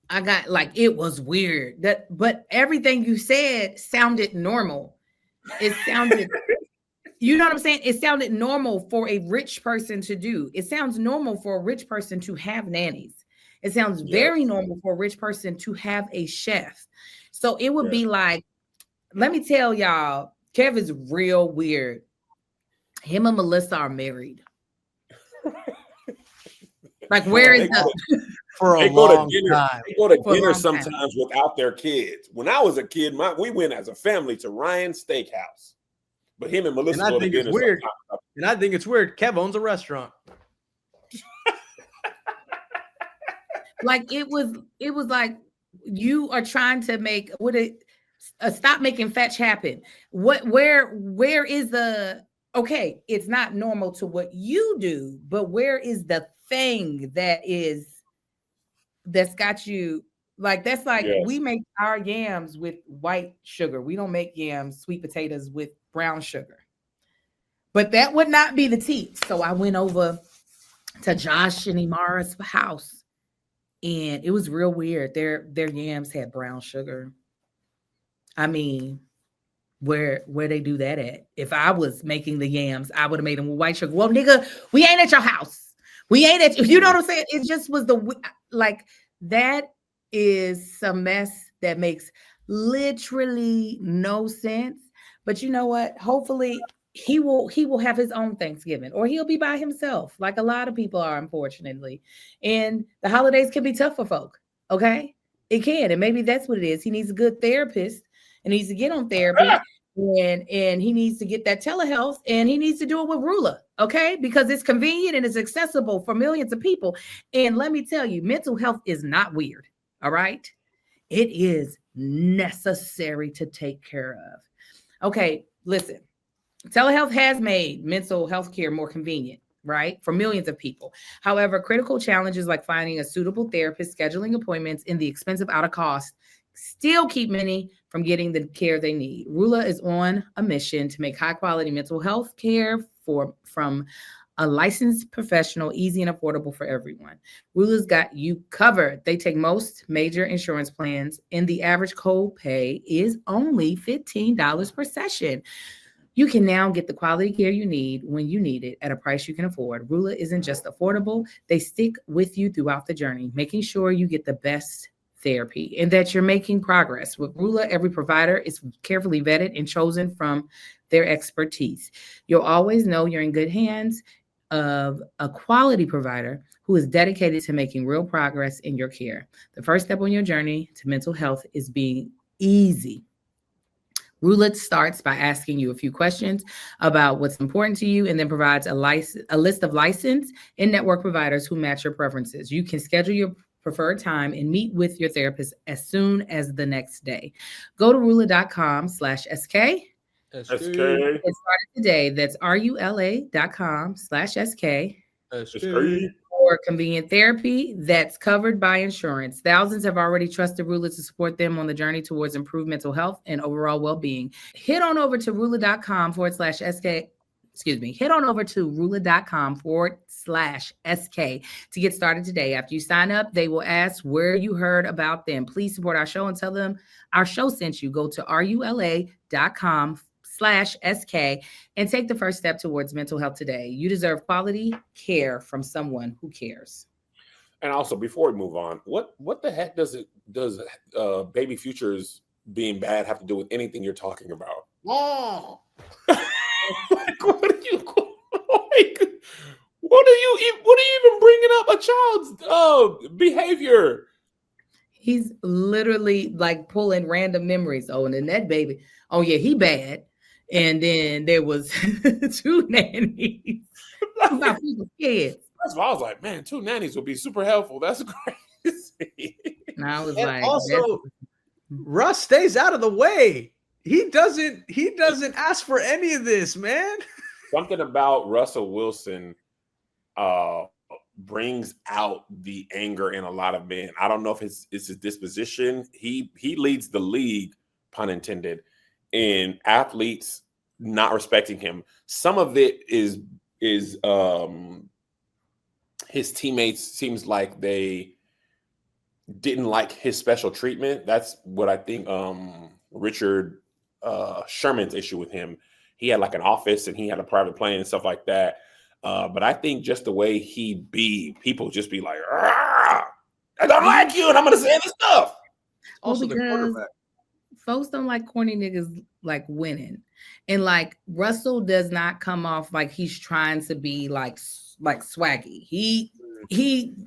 I got, like, it was weird. But everything you said sounded normal. It sounded, you know what I'm saying? It sounded normal for a rich person to do. It sounds normal for a rich person to have nannies. It sounds very normal for a rich person to have a chef. So it would be like, let me tell y'all, Kev is real weird. Him and Melissa are married. Like, where is the for a They go to long dinner. time. They go to For a dinner long time. sometimes without their kids. When I was a kid, we went as a family to Ryan's Steakhouse. But him and Melissa And I go to think it's dinner weird. sometimes. And I think it's weird. Kev owns a restaurant. Like it was like you are trying to make stop making fetch happen. Where is the okay? It's not normal to what you do, but where is the thing that's got you like that's like Yes. we make our yams with white sugar. We don't make yams, sweet potatoes with brown sugar. But that would not be the tea. So I went over to Josh and Imara's house. And it was real weird. Their yams had brown sugar. I mean, where they do that at? If I was making the yams, I would have made them with white sugar. Well, nigga, we ain't at your house. We ain't at you know what I'm saying? It just was like that is some mess that makes literally no sense. But you know what? Hopefully he will have his own Thanksgiving, or he'll be by himself, like a lot of people are, unfortunately. And the holidays can be tough for folk. Okay, it can, and maybe that's what it is. He needs a good therapist, and he needs to get on therapy, and he needs to get that telehealth, and he needs to do it with Rula. Okay, because it's convenient and it's accessible for millions of people. And let me tell you, mental health is not weird. All right, it is necessary to take care of. Okay, listen. Telehealth has made mental health care more convenient, right? For millions of people. However, critical challenges like finding a suitable therapist, scheduling appointments, and the expensive out of cost still keep many from getting the care they need. Rula is on a mission to make high quality mental health care from a licensed professional, easy and affordable for everyone. Rula's got you covered. They take most major insurance plans, and the average copay is only $15 per session. You can now get the quality care you need when you need it at a price you can afford. Rula isn't just affordable. They stick with you throughout the journey, making sure you get the best therapy and that you're making progress. With Rula, every provider is carefully vetted and chosen from their expertise. You'll always know you're in good hands of a quality provider who is dedicated to making real progress in your care. The first step on your journey to mental health is being easy. Rula starts by asking you a few questions about what's important to you and then provides a list of licensed and network providers who match your preferences. You can schedule your preferred time and meet with your therapist as soon as the next day. Go to rula.com/SK. SK. Get started today. That's RULA.com/SK. For convenient therapy that's covered by insurance. Thousands have already trusted Rula to support them on the journey towards improved mental health and overall well-being. Head on over to rula.com/SK. Head on over to rula.com/SK to get started today. After you sign up, they will ask where you heard about them. Please support our show and tell them our show sent you. Go to RULA.com/SK and take the first step towards mental health today. You deserve quality care from someone who cares. And also, before we move on, what the heck does Baby Future's being bad have to do with anything you're talking about? Oh. What are you even bringing up a child's behavior? He's literally like pulling random memories. Oh, and then that baby, oh yeah, he bad. And then there was 2 nannies. About people's kids. First of all, I was like, man, 2 nannies would be super helpful. That's crazy. And I was And like, also, Russ stays out of the way. He doesn't ask for any of this, man. Something about Russell Wilson brings out the anger in a lot of men. I don't know if it's his disposition. He leads the league, pun intended, in athletes not respecting him. Some of it is his teammates seems like they didn't like his special treatment. That's what I think Richard Sherman's issue with him. He had like an office and he had a private plane and stuff like that. But I think just the way he be, people just be like, I don't like you and I'm going to say this stuff. Also, the quarterback. Folks don't like corny niggas like winning. And like Russell does not come off like he's trying to be like swaggy. He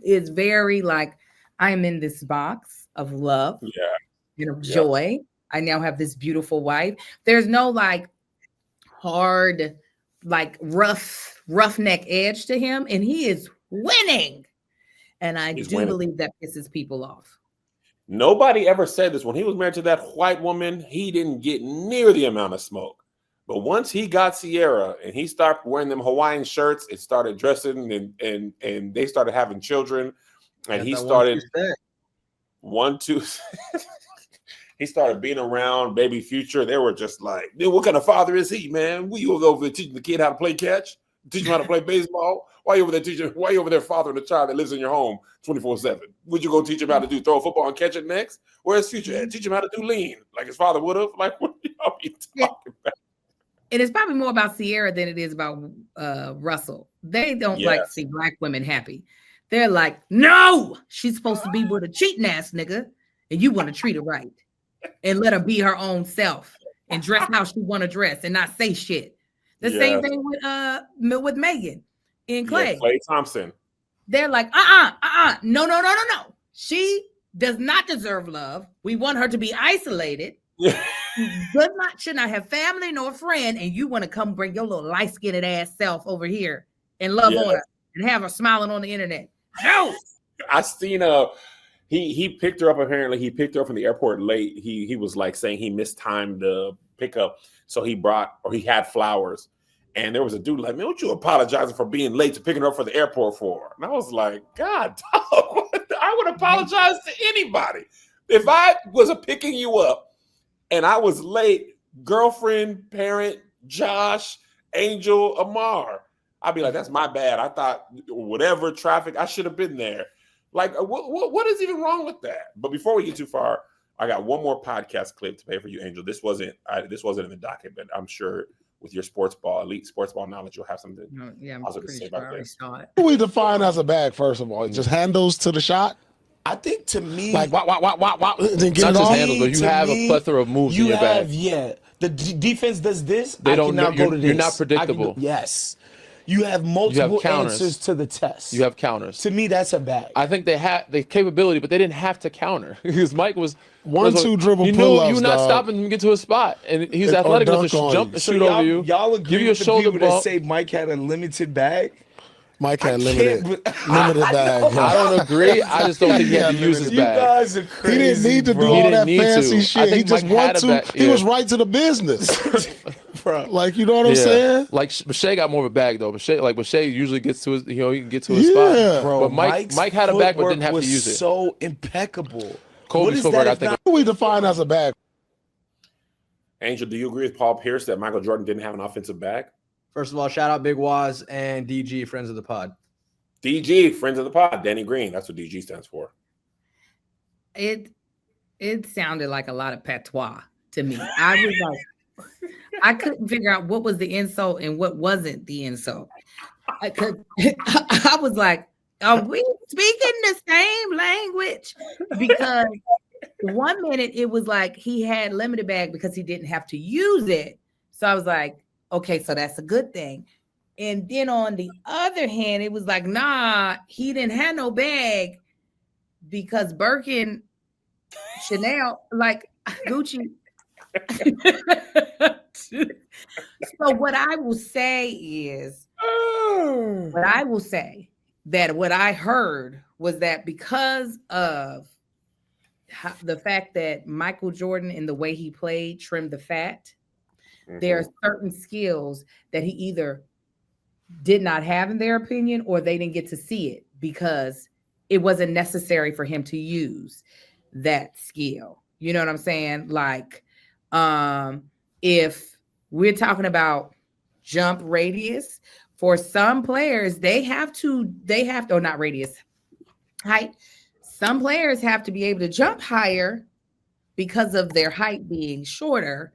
is very like, I am in this box of love, Yeah. joy. I now have this beautiful wife. There's no like hard, like roughneck edge to him, and he is winning. And I He's do winning. believe that pisses people off. Nobody ever said this. When he was married to that white woman, he didn't get near the amount of smoke. But once he got Sierra and he started wearing them Hawaiian shirts, it started dressing and they started having children. And he started he started being around baby Future. They were just like, dude, what kind of father is he, man? You over there teaching the kid how to play catch? Teach him how to play baseball? Why you over there teaching? Why you over there fathering a child that lives in your home 24/7? Would you go teach him how to throw a football and catch it next? Where's Future at? Teach him how to do lean like his father would have. Like, what are you talking about? It is probably more about Sierra than it is about Russell. They don't like to see black women happy. They're like, no, she's supposed to be with a cheating ass nigga, and you want to treat her right and let her be her own self and dress how she want to dress and not say shit. The same thing with Megan and Clay. Yeah, Clay Thompson. They're like, no. She does not deserve love. We want her to be isolated. Should not have family nor friend, and you want to come bring your little light-skinned ass self over here and love on her and have her smiling on the internet. No, I seen he picked her up. Apparently, he picked her up from the airport late. He was like saying he mistimed the pickup, so he had flowers. And there was a dude like, man, what you apologizing for being late to picking her up for the airport for? And I was like, God, dog, I would apologize to anybody if I was picking you up. And I was late, girlfriend, parent, Josh, Angel, Amar. I'd be like, that's my bad. I thought whatever traffic, I should have been there. Like, what is even wrong with that? But before we get too far, I got one more podcast clip to play for you, Angel. This wasn't in the docket, but I'm sure with your elite sports ball knowledge, you'll have something positive to say about this. What do we define as a bag, first of all? Just handles to the shot? I think to me, like wow, then get not it just off. handles, but you have a plethora of moves in your bag. The defense does this. They don't now go to this. You're not predictable. Yes. You have multiple answers to the test. You have counters. To me, that's a bag. I think they had the capability, but they didn't have to counter because Mike was 1-2 dribble you pull-ups. You're not stopping him to get to a spot, and he's athletic enough to jump and shoot over you. Y'all agree give you a with the shoulder people that bump. say Mike had a limited bag? Mike had limited bag. I don't agree. I just don't think he had to use his bag. You guys are crazy. He didn't need to do all that fancy shit. He just wanted to. He was right to the business. Like, you know what I'm saying? Like Shea got more of a bag though. But Shea usually gets to his, he can get to his spot. Bro, but Mike had a bag but didn't have to use it. So impeccable. Kobe's footwork, I think. What do we define as a bag? Angel, do you agree with Paul Pierce that Michael Jordan didn't have an offensive bag? First of all, shout out Big Waz and DG, friends of the pod. DG, friends of the pod, Danny Green. That's what DG stands for. It sounded like a lot of patois to me. I was like, I couldn't figure out what was the insult and what wasn't the insult. I was like, are we speaking the same language? Because 1 minute it was like he had limited bag because he didn't have to use it. So I was like, okay, so that's a good thing. And then on the other hand, it was like, nah, he didn't have no bag because Birkin, Chanel, like Gucci. So what I will say that what I heard was that because of the fact that Michael Jordan and the way he played trimmed the fat, there are certain skills that he either did not have in their opinion or they didn't get to see it because it wasn't necessary for him to use that skill. You know what I'm saying? Like, if we're talking about jump radius, for some players, they have to, or not radius, height. Some players have to be able to jump higher because of their height being shorter,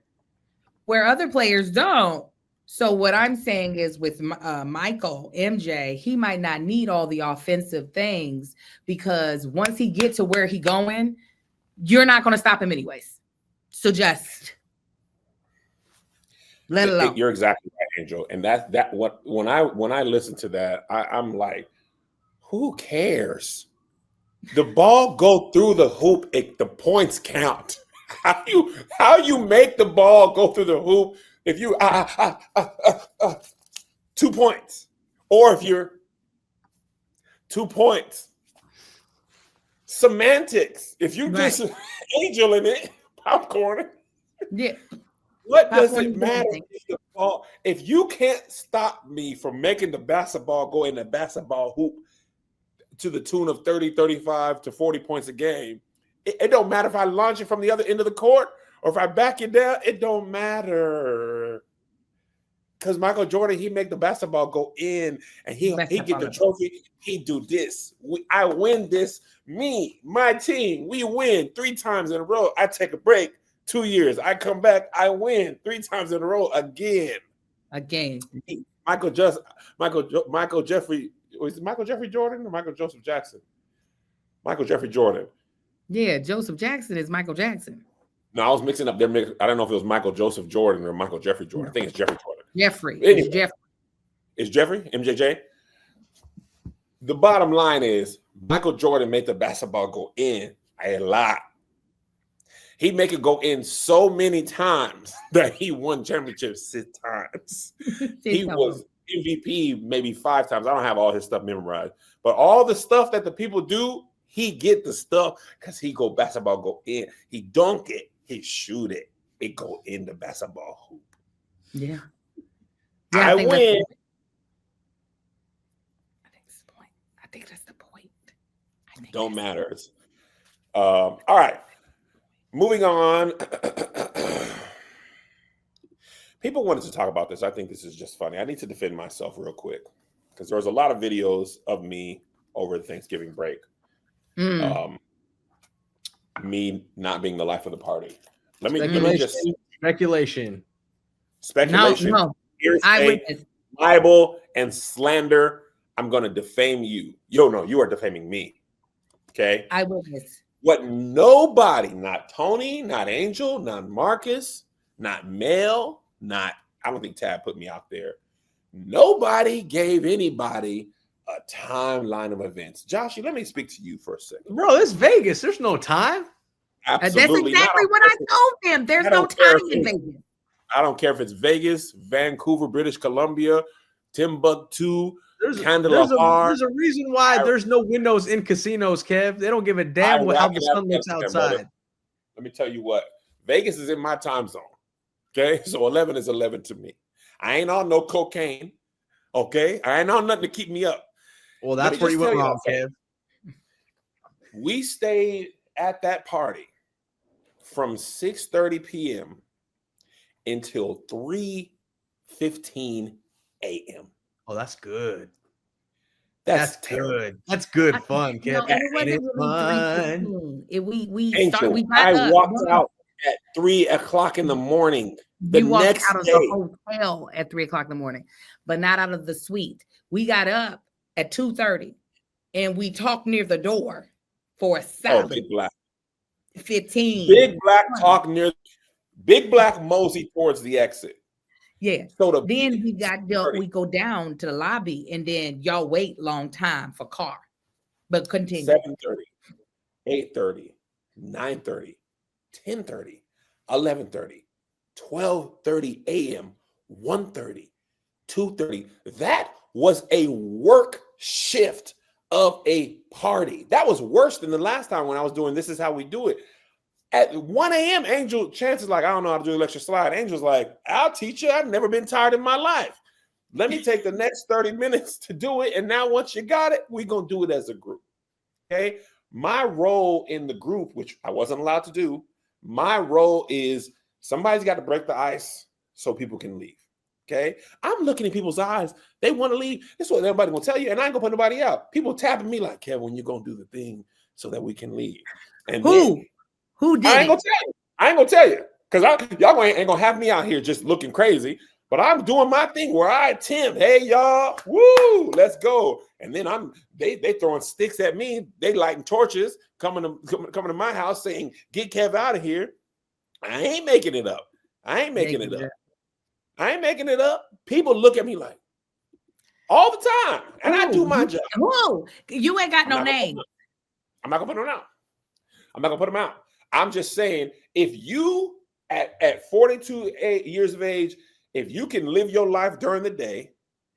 where other players don't. So what I'm saying is with Michael, MJ, he might not need all the offensive things because once he gets to where he's going, you're not going to stop him anyways. So just let it alone. You're exactly right, Angel. And when I listen to that, I'm like, who cares? The ball go through the hoop, the points count. How you make the ball go through the hoop if you 2 points, or if you're 2 points. Semantics. If you just angel in it, popcorn. Yeah. What does it matter if the ball? If you can't stop me from making the basketball go in the basketball hoop to the tune of 30, 35 to 40 points a game, it don't matter if I launch it from the other end of the court or if I back it down. It don't matter. Because Michael Jordan, he make the basketball go in, and he get the trophy. He do this. I win this. Me, my team, we win 3 times in a row. I take a break 2 years. I come back. I win 3 times in a row again. Michael Jeffrey. Was it Michael Jeffrey Jordan or Michael Joseph Jackson? Michael Jeffrey Jordan. Yeah, Joseph Jackson is Michael Jackson. No, I was mixing up their mix. I don't know if it was Michael Joseph Jordan or Michael Jeffrey Jordan. I think it's Jeffrey Jordan. Anyway, it's Jeffrey, MJJ. The bottom line is Michael Jordan made the basketball go in a lot. He make it go in so many times that he won championships 6 times. He was MVP maybe 5 times. I don't have all his stuff memorized, but all the stuff that the people do, he get the stuff because he go basketball go in. He dunk it, he shoot it, it go in the basketball hoop. Yeah. I win. I think that's the point. Don't matter. All right. Moving on. People wanted to talk about this. I think this is just funny. I need to defend myself real quick because there was a lot of videos of me over the Thanksgiving break. Me not being the life of the party. Let me just speculation. No. Hearsay, libel, and slander. I'm going to defame you. No, you are defaming me. Okay? Eyewitness. What nobody, not Tony, not Angel, not Marcus, not Mel, I don't think Tab put me out there. Nobody gave anybody a timeline of events. Joshy, let me speak to you for a second. Bro, it's Vegas. There's no time. Absolutely. That's exactly what I told them. There's no time in Vegas. I don't care if it's Vegas, Vancouver, British Columbia, Timbuktu, Kandahar. There's a reason why there's no windows in casinos, Kev. They don't give a damn how the sun looks outside. Let me tell you what. Vegas is in my time zone. Okay? So 11 is 11 to me. I ain't on no cocaine. Okay? I ain't on nothing to keep me up. Well, that's where you went wrong, Kev. We stayed at that party from 6:30 p.m. until 3:15 a.m. Oh, that's good. That's good. That's good fun, Kev. It wasn't really fun. I walked out at 3 o'clock in the morning. We walked out of the hotel at 3 o'clock in the morning, but not out of the suite. We got up at 2:30 and we talked near the door for a solid Big Black. 15. Big Black talk near Big Black mosey towards the exit. Yeah. So then we go down to the lobby and then y'all wait long time for car. But continue. 7:30, 8:30, 9:30, 10:30, 11:30, 12:30 a.m., 1:30, 2:30. That was a work shift of a party. That was worse than the last time when I was doing This Is How We Do It. At 1 a.m., Angel Chance is like, I don't know how to do electric slide. Angel's like, I'll teach you. I've never been tired in my life. Let me take the next 30 minutes to do it. And now once you got it, we're going to do it as a group. Okay? My role in the group, which I wasn't allowed to do, my role is somebody's got to break the ice so people can leave. Okay? I'm looking in people's eyes. They want to leave. This is what everybody going to tell you. And I ain't going to put nobody out. People tapping me like, Kevin, you're going to do the thing so that we can leave. And Who did I ain't gonna tell you because y'all ain't gonna have me out here just looking crazy. But I'm doing my thing where I attempt. Hey y'all, woo, let's go. And then they throwing sticks at me. They lighting torches coming to my house saying, "Get Kev out of here." I ain't making it up. I ain't making it up. People look at me like all the time, and I do my job. Whoa, you ain't got no name. I'm not gonna put them out. I'm not gonna put them out. I'm just saying, if you at 42 years of age, if you can live your life during the day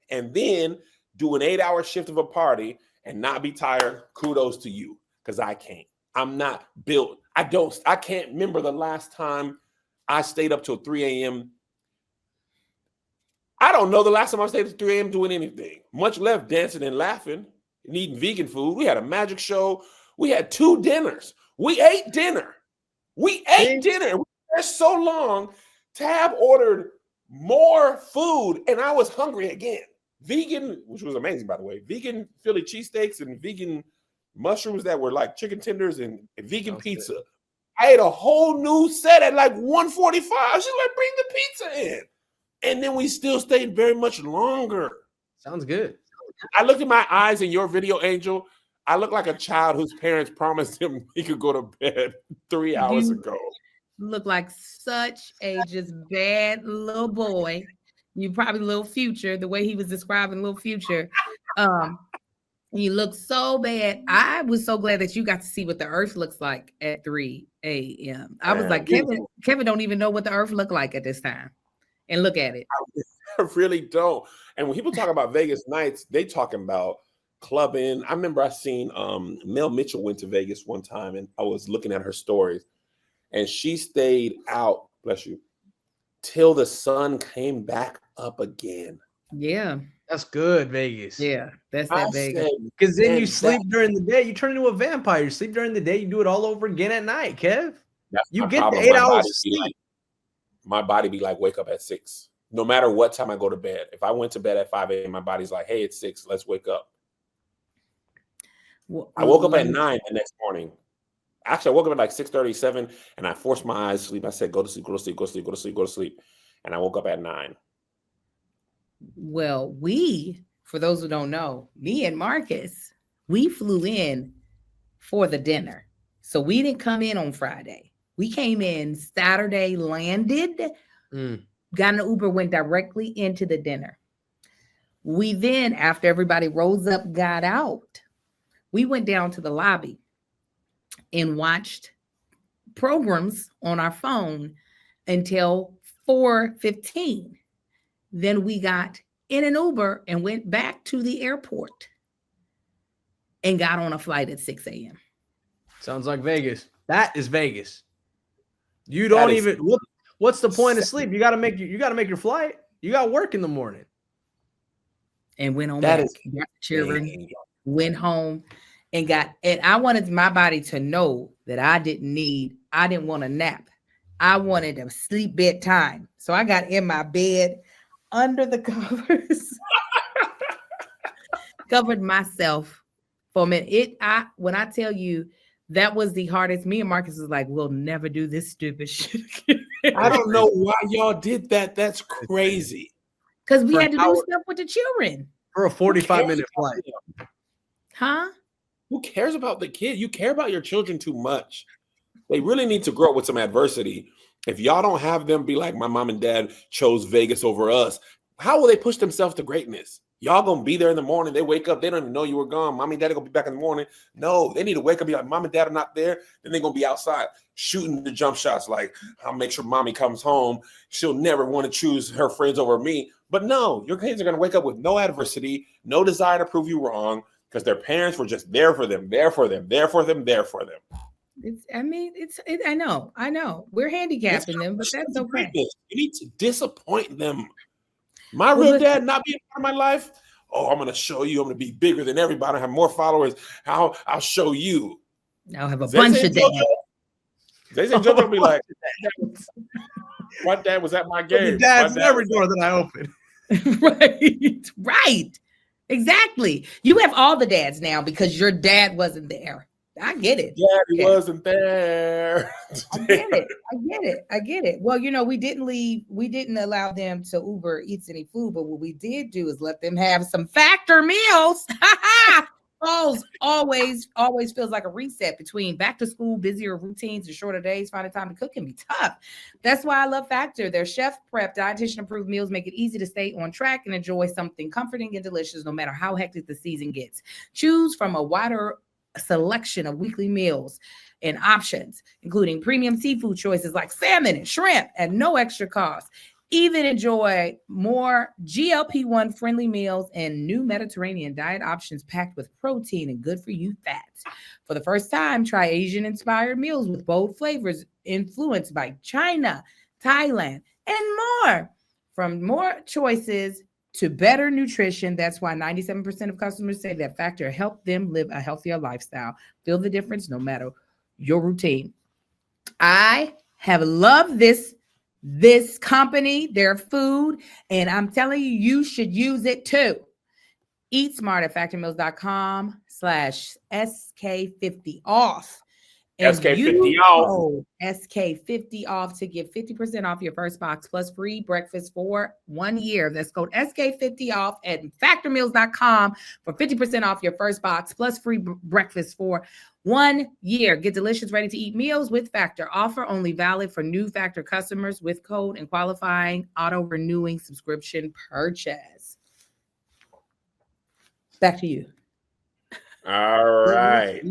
and then do an 8-hour shift of a party and not be tired, kudos to you, because I can't. I'm not built. I can't remember the last time I stayed up till 3 a.m. I don't know the last time I stayed at 3 a.m. doing anything, much less dancing and laughing and eating vegan food. We had a magic show. We had 2 dinners. We ate dinner. We ate dinner. We were there so long. Tab ordered more food, and I was hungry again. Vegan, which was amazing, by the way. Vegan Philly cheesesteaks and vegan mushrooms that were like chicken tenders and vegan pizza. Good. I ate a whole new set at like 1:45. She's like, bring the pizza in. And then we still stayed very much longer. Sounds good. I looked at my eyes in your video, Angel. I look like a child whose parents promised him he could go to bed 3 hours ago. Look like such a just bad little boy. You probably little Future, the way he was describing little Future. You look so bad. I was so glad that you got to see what the earth looks like at 3 a.m. I was like, Kevin don't even know what the earth looked like at this time. And look at it. I really don't. And when people talk about Vegas nights, they talking about clubbing. I remember I seen Mel Mitchell went to Vegas one time, and I was looking at her stories, and she stayed out, bless you, till the sun came back up again. Yeah. That's good, Vegas. Yeah, that's that Vegas. Because then you sleep during the day. You turn into a vampire. You sleep during the day. You do it all over again at night, Kev. You get the 8 hours sleep. My body be like, wake up at 6. No matter what time I go to bed. If I went to bed at 5 a.m., my body's like, hey, it's 6. Let's wake up. Well, I woke up at 9 the next morning. Actually, I woke up at like 6:37, and I forced my eyes to sleep. I said, go to sleep, go to sleep, go to sleep, go to sleep, go to sleep. And I woke up at 9. Well, for those who don't know, me and Marcus, we flew in for the dinner. So we didn't come in on Friday. We came in Saturday, landed, got an Uber, went directly into the dinner. We then, after everybody rose up, got out, we went down to the lobby and watched programs on our phone until 4:15. Then we got in an Uber and went back to the airport and got on a flight at 6 a.m. Sounds like Vegas. That is Vegas. You don't even. What's the point of sleep? You got to make your flight. You got work in the morning. And went on back. Got children, went home, and I wanted my body to know that I didn't want a nap. I wanted a sleep bedtime. So I got in my bed under the covers, covered myself for a minute. When I tell you that was the hardest, me and Marcus was like, we'll never do this stupid shit again. I don't know why y'all did that. That's crazy. Because we had to do stuff with the children. For a 45-minute flight. Huh? Who cares about the kid? You care about your children too much. They really need to grow up with some adversity. If y'all don't have them be like, my mom and dad chose Vegas over us, how will they push themselves to greatness? Y'all gonna be there in the morning. They wake up, they don't even know you were gone. Mommy and daddy gonna be back in the morning. No, they need to wake up, be like, mom and dad are not there. Then they're gonna be outside shooting the jump shots. Like, I'll make sure mommy comes home. She'll never want to choose her friends over me. But no, your kids are gonna wake up with no adversity, no desire to prove you wrong, because their parents were just there for them, there for them, there for them, there for them. I know. We're handicapping them, but that's okay. You need to disappoint them. My real dad not being part of my life. Oh, I'm going to show you. I'm going to be bigger than everybody. I have more followers. I'll show you. I'll have a bunch of dads. They say JoJo be like, my dad was at my game. Dad's every door that I open. Right. Exactly. You have all the dads now because your dad wasn't there. I get it. Daddy wasn't there. I get it. Well, we didn't allow them to Uber Eats any food, but what we did do is let them have some Factor meals. always feels like a reset between back to school, busier routines, and shorter days. Finding time to cook can be tough. That's why I love Factor. Their chef prep, dietitian approved meals make it easy to stay on track and enjoy something comforting and delicious no matter how hectic the season gets. Choose from a wider selection of weekly meals and options, including premium seafood choices like salmon and shrimp at no extra cost. Even enjoy more GLP-1 friendly meals and new Mediterranean diet options packed with protein and good for you fats. For the first time, try Asian inspired meals with bold flavors influenced by China, Thailand, and more. From more choices to better nutrition, that's why 97% of customers say that Factor helped them live a healthier lifestyle. Feel the difference no matter your routine. I have loved this company, their food, and I'm telling you, you should use it too. Eat smart at factormeals.com/SK50 off. And SK50 off. SK50 off to get 50% off your first box plus free breakfast for 1 year. That's code SK50 off at factormeals.com for 50% off your first box plus free breakfast for 1 year. Get delicious, ready to eat meals with Factor. Offer only valid for new Factor customers with code and qualifying auto renewing subscription purchase. Back to you. All right.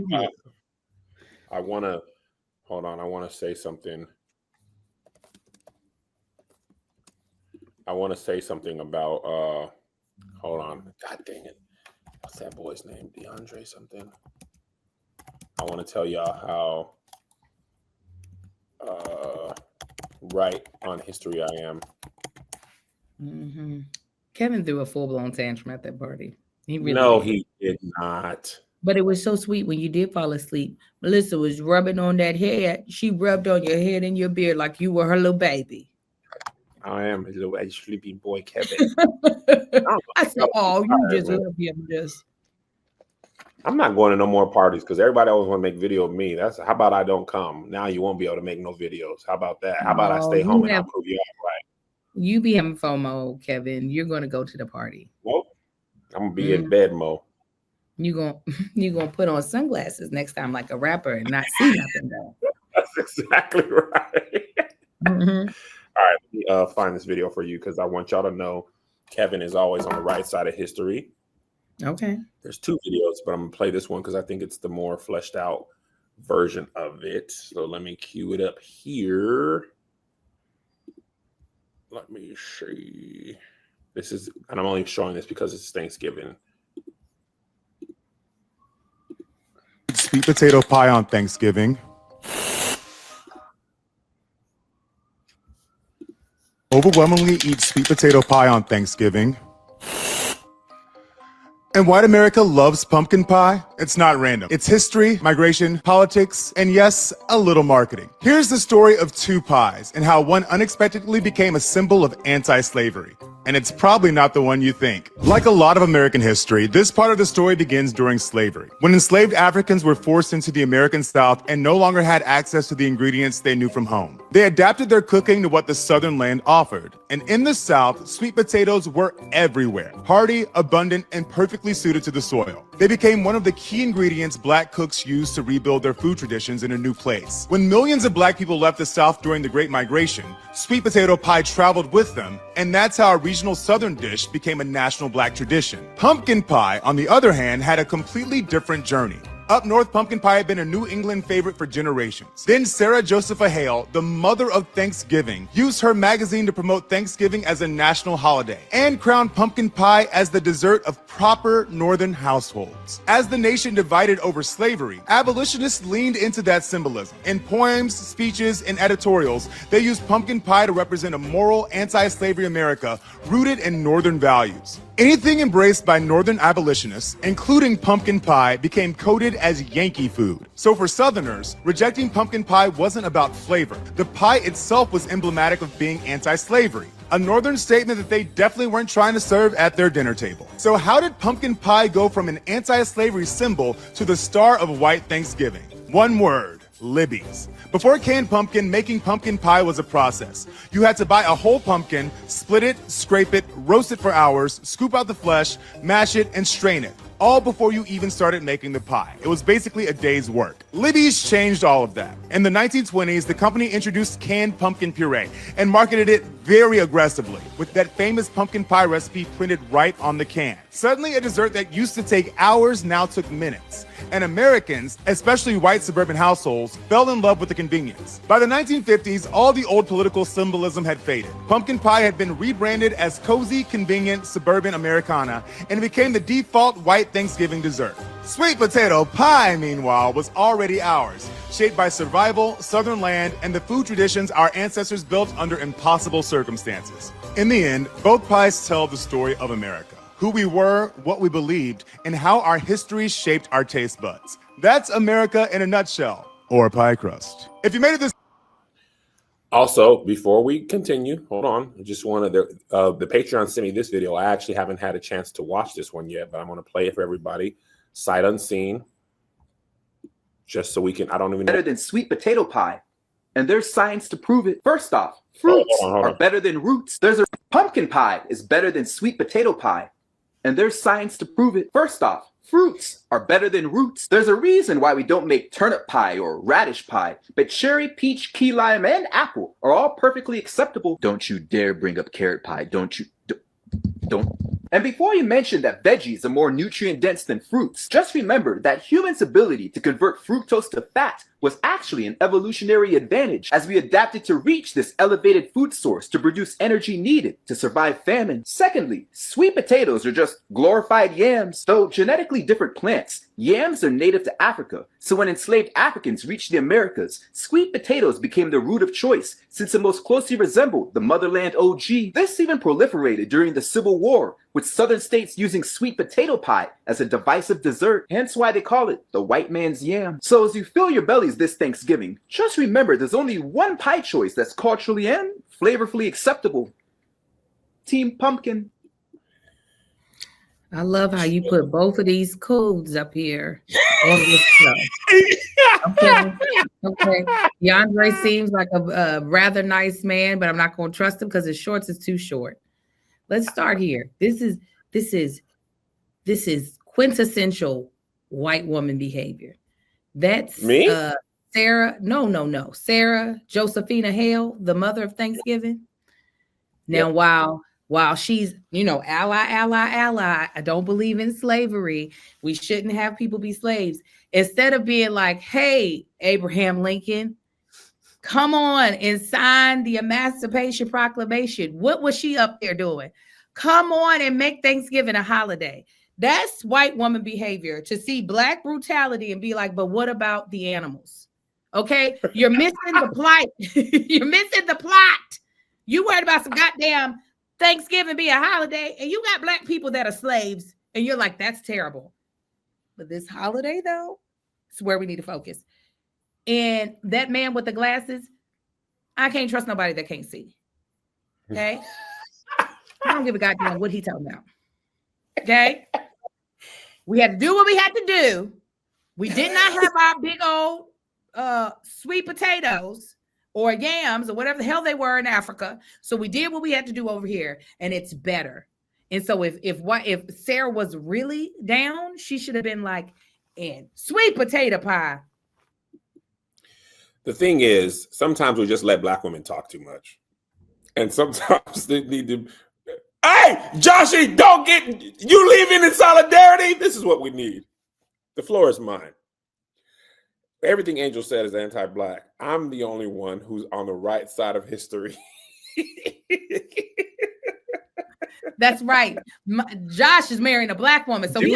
I want to say something. I want to say something about, hold on. God dang it. What's that boy's name? DeAndre something. I want to tell y'all how right on history I am. Mm-hmm. Kevin threw a full-blown tantrum at that party. He really No, did. he did not. But it was so sweet when you did fall asleep. Melissa was rubbing on that head. She rubbed on your head and your beard like you were her little baby. I am a little sleepy boy, Kevin. I said, oh, you just love him. I'm not going to no more parties because everybody always want to make video of me. How about I don't come? Now you won't be able to make no videos. How about that? How about I stay home and I'll prove you all right? You be having FOMO, Kevin. You're going to go to the party. Well, I'm going to be in bed, Mo. You're gonna put on sunglasses next time like a rapper and not see nothing though. That's exactly right. Mm-hmm. All right, let me find this video for you because I want y'all to know Kevin is always on the right side of history. Okay. There's 2 videos, but I'm gonna play this one because I think it's the more fleshed out version of it. So let me cue it up here. Let me see. This is, and I'm only showing this because it's Thanksgiving. Sweet potato pie on Thanksgiving. Overwhelmingly eat sweet potato pie on Thanksgiving. And white America loves pumpkin pie? It's not random. It's history, migration, politics, and yes, a little marketing. Here's the story of 2 pies and how one unexpectedly became a symbol of anti-slavery. And it's probably not the one you think. Like a lot of American history, this part of the story begins during slavery, when enslaved Africans were forced into the American South and no longer had access to the ingredients they knew from home. They adapted their cooking to what the Southern land offered. And in the South, sweet potatoes were everywhere, hearty, abundant, and perfectly suited to the soil. They became one of the key ingredients Black cooks used to rebuild their food traditions in a new place. When millions of Black people left the South during the Great Migration, sweet potato pie traveled with them, and that's how a regional Southern dish became a national Black tradition. Pumpkin pie, on the other hand, had a completely different journey. Up north, pumpkin pie had been a New England favorite for generations. Then Sarah Josepha Hale, the mother of Thanksgiving, used her magazine to promote Thanksgiving as a national holiday and crowned pumpkin pie as the dessert of proper Northern households. As the nation divided over slavery, abolitionists leaned into that symbolism. In poems, speeches, and editorials, they used pumpkin pie to represent a moral, anti-slavery America rooted in Northern values. Anything embraced by Northern abolitionists, including pumpkin pie, became coded as Yankee food. So for Southerners, rejecting pumpkin pie wasn't about flavor. The pie itself was emblematic of being anti-slavery, a Northern statement that they definitely weren't trying to serve at their dinner table. So how did pumpkin pie go from an anti-slavery symbol to the star of white Thanksgiving? One word: Libby's. Before canned pumpkin, making pumpkin pie was a process. You had to buy a whole pumpkin, split it, scrape it, roast it for hours, scoop out the flesh, mash it, and strain it, all before you even started making the pie. It was basically a day's work. Libby's changed all of that. In the 1920s, the company introduced canned pumpkin puree and marketed it very aggressively, with that famous pumpkin pie recipe printed right on the cans. Suddenly, a dessert that used to take hours now took minutes. And Americans, especially white suburban households, fell in love with the convenience. By the 1950s, all the old political symbolism had faded. Pumpkin pie had been rebranded as cozy, convenient suburban Americana and became the default white Thanksgiving dessert. Sweet potato pie, meanwhile, was already ours, shaped by survival, southern land, and the food traditions our ancestors built under impossible circumstances. In the end, both pies tell the story of America, who we were, what we believed, and how our history shaped our taste buds. That's America in a nutshell, or a pie crust. If you made it this... Also, before we continue, hold on. I just wanted the Patreon sent me this video. I actually haven't had a chance to watch this one yet, but I'm going to play it for everybody. Sight unseen. Just so we can, I don't even know. Better than sweet potato pie. And there's science to prove it. First off, fruits are better than roots. There's a pumpkin pie is better than sweet potato pie. And there's science to prove it. First off, fruits are better than roots. There's a reason why we don't make turnip pie or radish pie, but cherry, peach, key lime, and apple are all perfectly acceptable. Don't you dare bring up carrot pie. Don't. And before you mention that veggies are more nutrient dense than fruits, just remember that humans' ability to convert fructose to fat was actually an evolutionary advantage as we adapted to reach this elevated food source to produce energy needed to survive famine. Secondly, sweet potatoes are just glorified yams. Though genetically different plants, yams are native to Africa, so when enslaved Africans reached the Americas, sweet potatoes became the root of choice since it most closely resembled the motherland OG. This even proliferated during the Civil War, with southern states using sweet potato pie as a divisive dessert, hence why they call it the white man's yam. So as you fill your bellies this Thanksgiving, just remember there's only one pie choice that's culturally and flavorfully acceptable. Team Pumpkin. I love how you put both of these codes up here on this show. Okay. DeAndre seems like a rather nice man, but I'm not going to trust him because his shorts is too short. Let's start here. This is quintessential white woman behavior. That's me. Sarah. No. Sarah Josephina Hale, the mother of Thanksgiving. Now, while she's, ally, I don't believe in slavery. We shouldn't have people be slaves. Instead of being like, hey, Abraham Lincoln, come on and sign the Emancipation Proclamation. What was she up there doing? Come on and make Thanksgiving a holiday. That's white woman behavior, to see Black brutality and be like, but what about the animals? Okay, you're missing the plot. You're missing the plot. You worried about some goddamn Thanksgiving be a holiday, and you got Black people that are slaves, and you're like, that's terrible. But this holiday, though, is where we need to focus. And that man with the glasses, I can't trust nobody that can't see. Okay? I don't give a goddamn what he talking about. Okay? We had to do what we had to do. We did not have our big old sweet potatoes or yams or whatever the hell they were in Africa. So we did what we had to do over here, and it's better. And so if Sarah was really down, she should have been like, and sweet potato pie. The thing is, sometimes we just let Black women talk too much. And sometimes they need to, hey, Joshy, don't get, you leaving in solidarity? This is what we need. The floor is mine. Everything Angel said is anti-Black. I'm the only one who's on the right side of history. That's right. Josh is marrying a Black woman. So do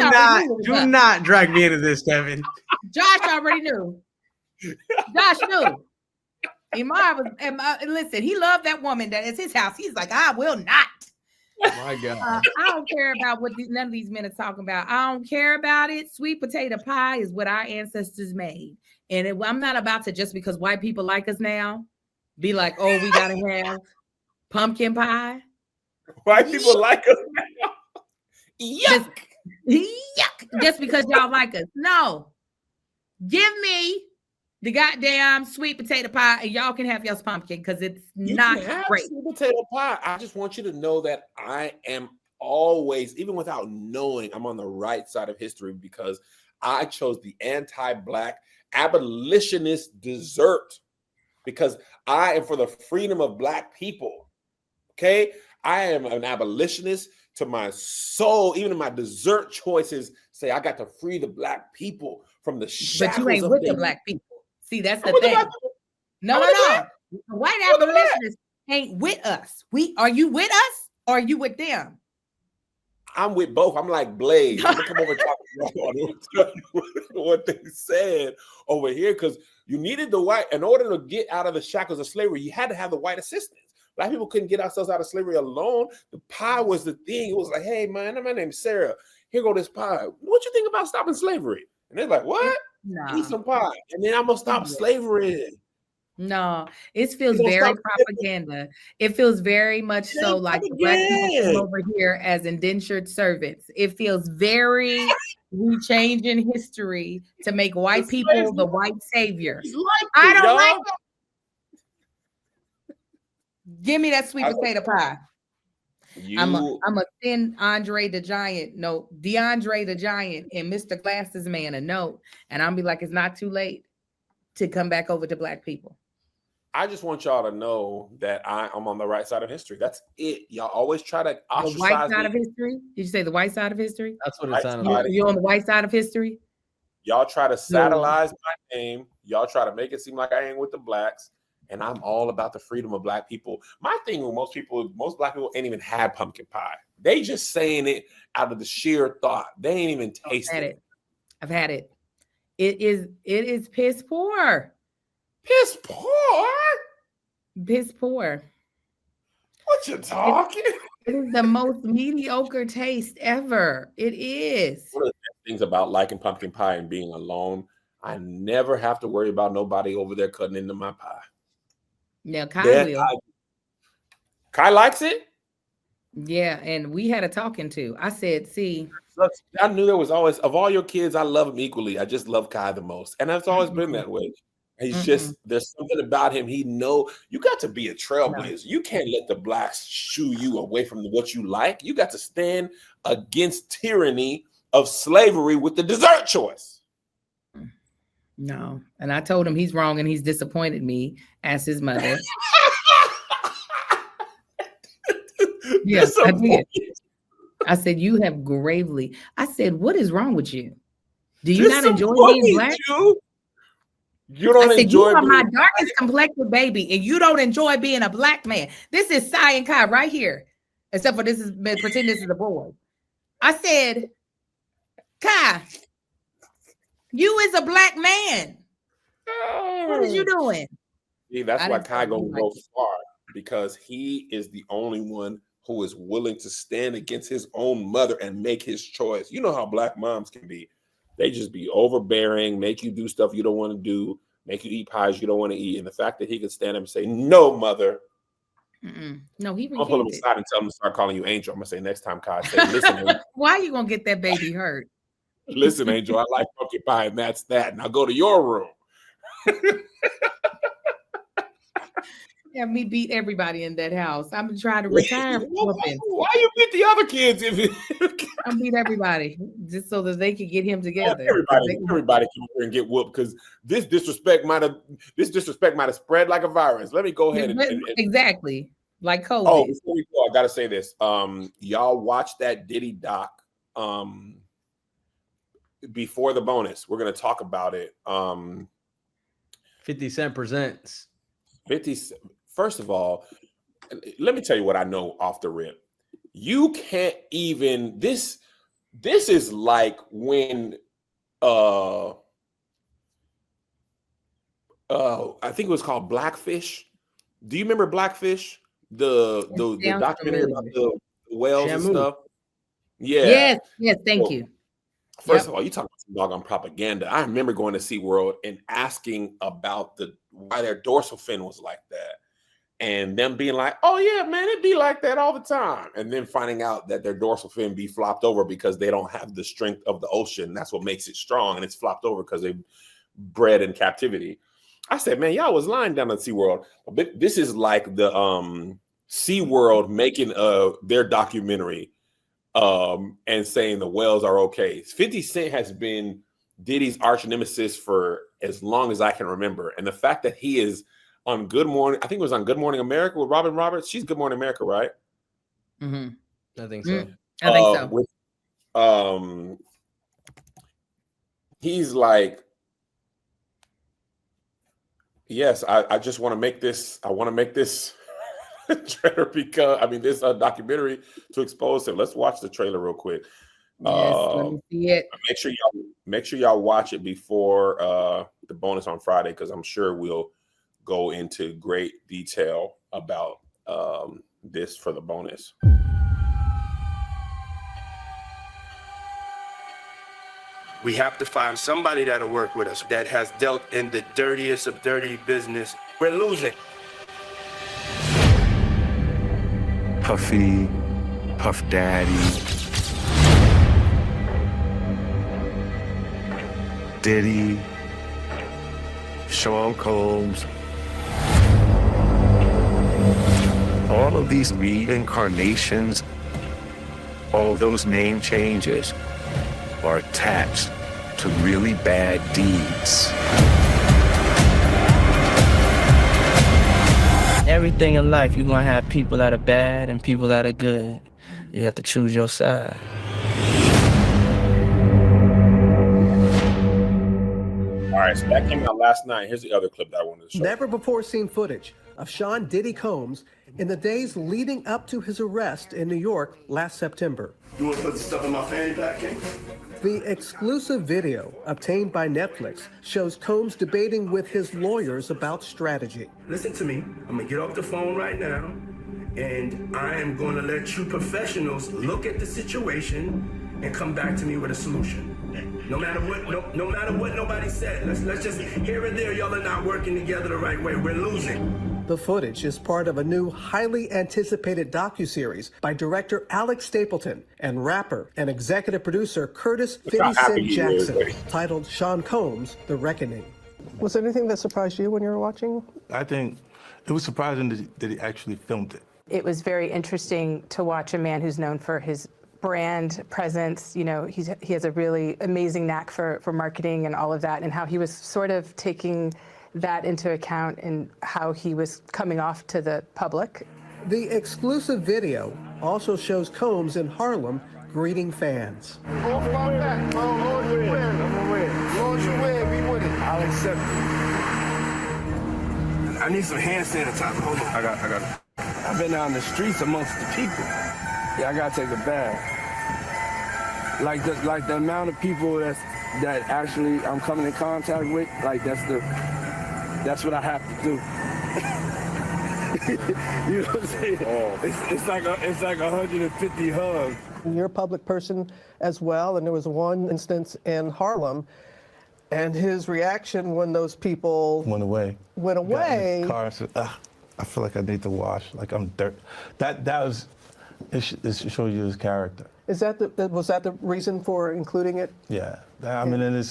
not drag me into this, Kevin. Josh already knew. Josh knew. Listen, he loved that woman. That is his house. He's like, I will not. My God. I don't care about what none of these men are talking about. I don't care about it. Sweet potato pie is what our ancestors made. And I'm not about to, just because white people like us now, be like, oh, we got to have pumpkin pie. White people like us now. Yuck. Yuck. Just because y'all like us. No. Give me the goddamn sweet potato pie, and y'all can have y'all's pumpkin because it's not great. Sweet potato pie. I just want you to know that I am always, even without knowing, I'm on the right side of history because I chose the anti-Black abolitionist dessert because I am for the freedom of Black people. Okay, I am an abolitionist to my soul. Even in my dessert choices, say I got to free the black people from the shackles. But you ain't of with their... the black people. See, that's the thing. No. The white abolitionists ain't with us. Are you with us or are you with them? I'm with both. I'm like Blaze. I'm gonna come over and talk about what they said over here, because you needed the white in order to get out of the shackles of slavery. You had to have the white assistance. Black people couldn't get ourselves out of slavery alone. The pie was the thing. It was like, hey man, my name's Sarah. Here go this pie. What you think about stopping slavery? And they're like, what? Nah. Eat some pie, and then I'm gonna stop slavery. No, it feels very propaganda. It feels very much so like the black people came over here as indentured servants. It feels very rechanging history to make white people the white savior. I don't like it. Give me that sweet potato pie. I'm a send Andre the Giant, DeAndre the Giant and Mr. Glasses Man a note, and I'll be like, it's not too late to come back over to black people. I just want y'all to know that I'm on the right side of history. That's it. Y'all always try to ostracize the white side of history. Did you say the white side of history? That's what it sounded like. You're on the white side of history. Y'all try to satirize my name. Y'all try to make it seem like I ain't with the blacks, and I'm all about the freedom of black people. My thing with most black people ain't even had pumpkin pie. They just saying it out of the sheer thought. They ain't even tasted it. I've had it. It is piss poor. Piss poor? Piss poor. What you talking? It is the most mediocre taste ever. It is. One of the best things about liking pumpkin pie and being alone, I never have to worry about nobody over there cutting into my pie. Yeah, Kai will. Kai likes it? Yeah, and we had a talking to. I said, see. I knew there was always, of all your kids, I love them equally. I just love Kai the most. And that's always been that way. He's just, there's something about him. You got to be a trailblazer. You can't let the blacks shoo you away from what you like. You got to stand against tyranny of slavery with the dessert choice. No. And I told him he's wrong and he's disappointed me as his mother. Yes, I did. I said, you have gravely. I said, what is wrong with you? Do you not enjoy being black? You don't enjoy. You are my darkest complected baby, and you don't enjoy being a black man. This is Cy and Kai right here, except for pretend this is a boy. I said, Kai, you is a black man. What is you doing? See, that's why Kai gonna go far, because he is the only one who is willing to stand against his own mother and make his choice. You know how black moms can be. They just be overbearing, make you do stuff you don't want to do, make you eat pies you don't want to eat. And the fact that he could stand up and say, no, mother. No, he I'll pull him aside and tell him to start calling you Angel. I'm going to say next time, Kai, say, listen. Why are you going to get that baby hurt? Listen, Angel, I like pumpkin pie and that's that. Now go to your room. Yeah, me beat everybody in that house. I'm trying to retire. Why you beat the other kids? I beat everybody just so that they could get him together. Everybody can and get whooped because this disrespect might have spread like a virus. Let me go ahead and exactly like COVID. Oh, before we go, I gotta say this. Y'all watch that Diddy doc before the bonus. We're gonna talk about it. 50 Cent presents 50. First of all, let me tell you what I know off the rip. You can't even this is like when I think it was called Blackfish. Do you remember Blackfish? The documentary about the whales and stuff. Yeah. Yes, thank you. First of all, you talk about some doggone propaganda. I remember going to SeaWorld and asking about why their dorsal fin was like that. And them being like, oh yeah, man, it be like that all the time. And then finding out that their dorsal fin be flopped over because they don't have the strength of the ocean. That's what makes it strong. And it's flopped over because they bred in captivity. I said, man, y'all was lying down at SeaWorld. But this is like the SeaWorld making their documentary and saying the whales are okay. 50 Cent has been Diddy's arch nemesis for as long as I can remember. And the fact that he is on Good Morning, I think it was on Good Morning America with Robin Roberts. She's Good Morning America, right? I think so. I think so. He's like, yes, I just want to make this. I want to make this trailer this documentary to expose him. Let's watch the trailer real quick. Yes, let me see it. Make sure y'all watch it before the bonus on Friday, because I'm sure we'll go into great detail about this for the bonus. We have to find somebody that'll work with us that has dealt in the dirtiest of dirty business. We're losing. Puffy, Puff Daddy, Diddy, Sean Combs. All of these reincarnations, all those name changes are attached to really bad deeds. Everything in life, you're gonna have people that are bad and people that are good. You have to choose your side. All right, so that came out last night. Here's the other clip that I wanted to show. Never before seen footage of Sean Diddy Combs in the days leading up to his arrest in New York last September. You want to put the stuff in my fanny pack, King? The exclusive video obtained by Netflix shows Combs debating with his lawyers about strategy. Listen to me. I'm going to get off the phone right now, and I am going to let you professionals look at the situation and come back to me with a solution. No matter what, no matter what nobody said. Let's just here and there, y'all are not working together the right way. We're losing. The footage is part of a new, highly anticipated docuseries by director Alex Stapleton and rapper and executive producer Curtis 50 Cent Jackson, titled Sean Combs: The Reckoning. Was there anything that surprised you when you were watching? I think it was surprising that he actually filmed it. It was very interesting to watch a man who's known for his brand presence. You know, he has a really amazing knack for marketing and all of that, and how he was sort of taking that into account and how he was coming off to the public. The exclusive video also shows Combs in Harlem greeting fans. I'll accept it. I need some hand sanitizer. Hold on. I got it. I've been out in the streets amongst the people. Yeah, I gotta take a bath. Like the amount of people that actually I'm coming in contact with, like that's what I have to do. You know what I'm saying? It's like 150 hugs. You're a public person as well, and there was one instance in Harlem, and his reaction when those people Went away. Got in his car and said, I feel like I need to wash, like I'm dirt. That was, it shows you his character. was that the reason for including it? Yeah, I mean,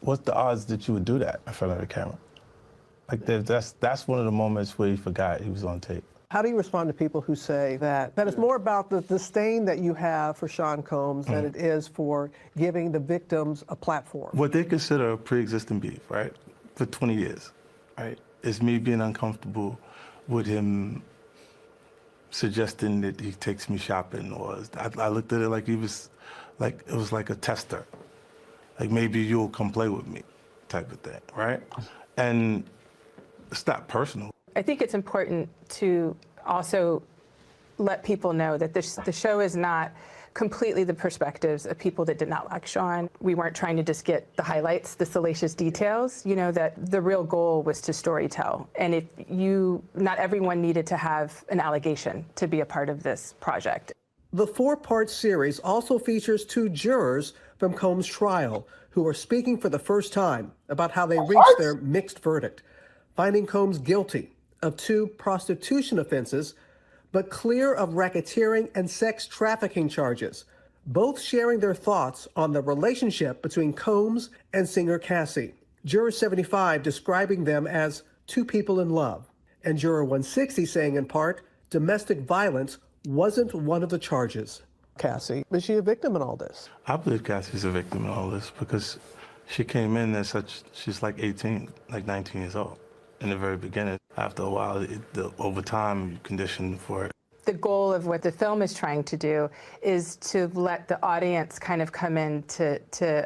what's the odds that you would do that in front of the camera? Like that's one of the moments where he forgot he was on tape. How do you respond to people who say that it's more about the disdain that you have for Sean Combs than it is for giving the victims a platform? What they consider a pre-existing beef, right, for 20 years, right, is me being uncomfortable with him suggesting that he takes me shopping, or I looked at it like it was like a tester, like maybe you'll come play with me, type of thing, right? And it's not personal. I think it's important to also let people know that the show is not completely the perspectives of people that did not like Sean. We weren't trying to just get the highlights, the salacious details, you know, that the real goal was to storytell. And not everyone needed to have an allegation to be a part of this project. The 4-part series also features 2 jurors from Combs' trial who are speaking for the first time about how they reached their mixed verdict, finding Combs guilty of 2 prostitution offenses, but clear of racketeering and sex trafficking charges, both sharing their thoughts on the relationship between Combs and singer Cassie. Juror 75 describing them as 2 people in love, and Juror 160 saying in part, domestic violence wasn't one of the charges. Cassie, is she a victim in all this? I believe Cassie's a victim in all this because she came in as she's like 18, like 19 years old in the very beginning. After a while, over time, you condition for it. the goal of what the film is trying to do is to let the audience kind of come in to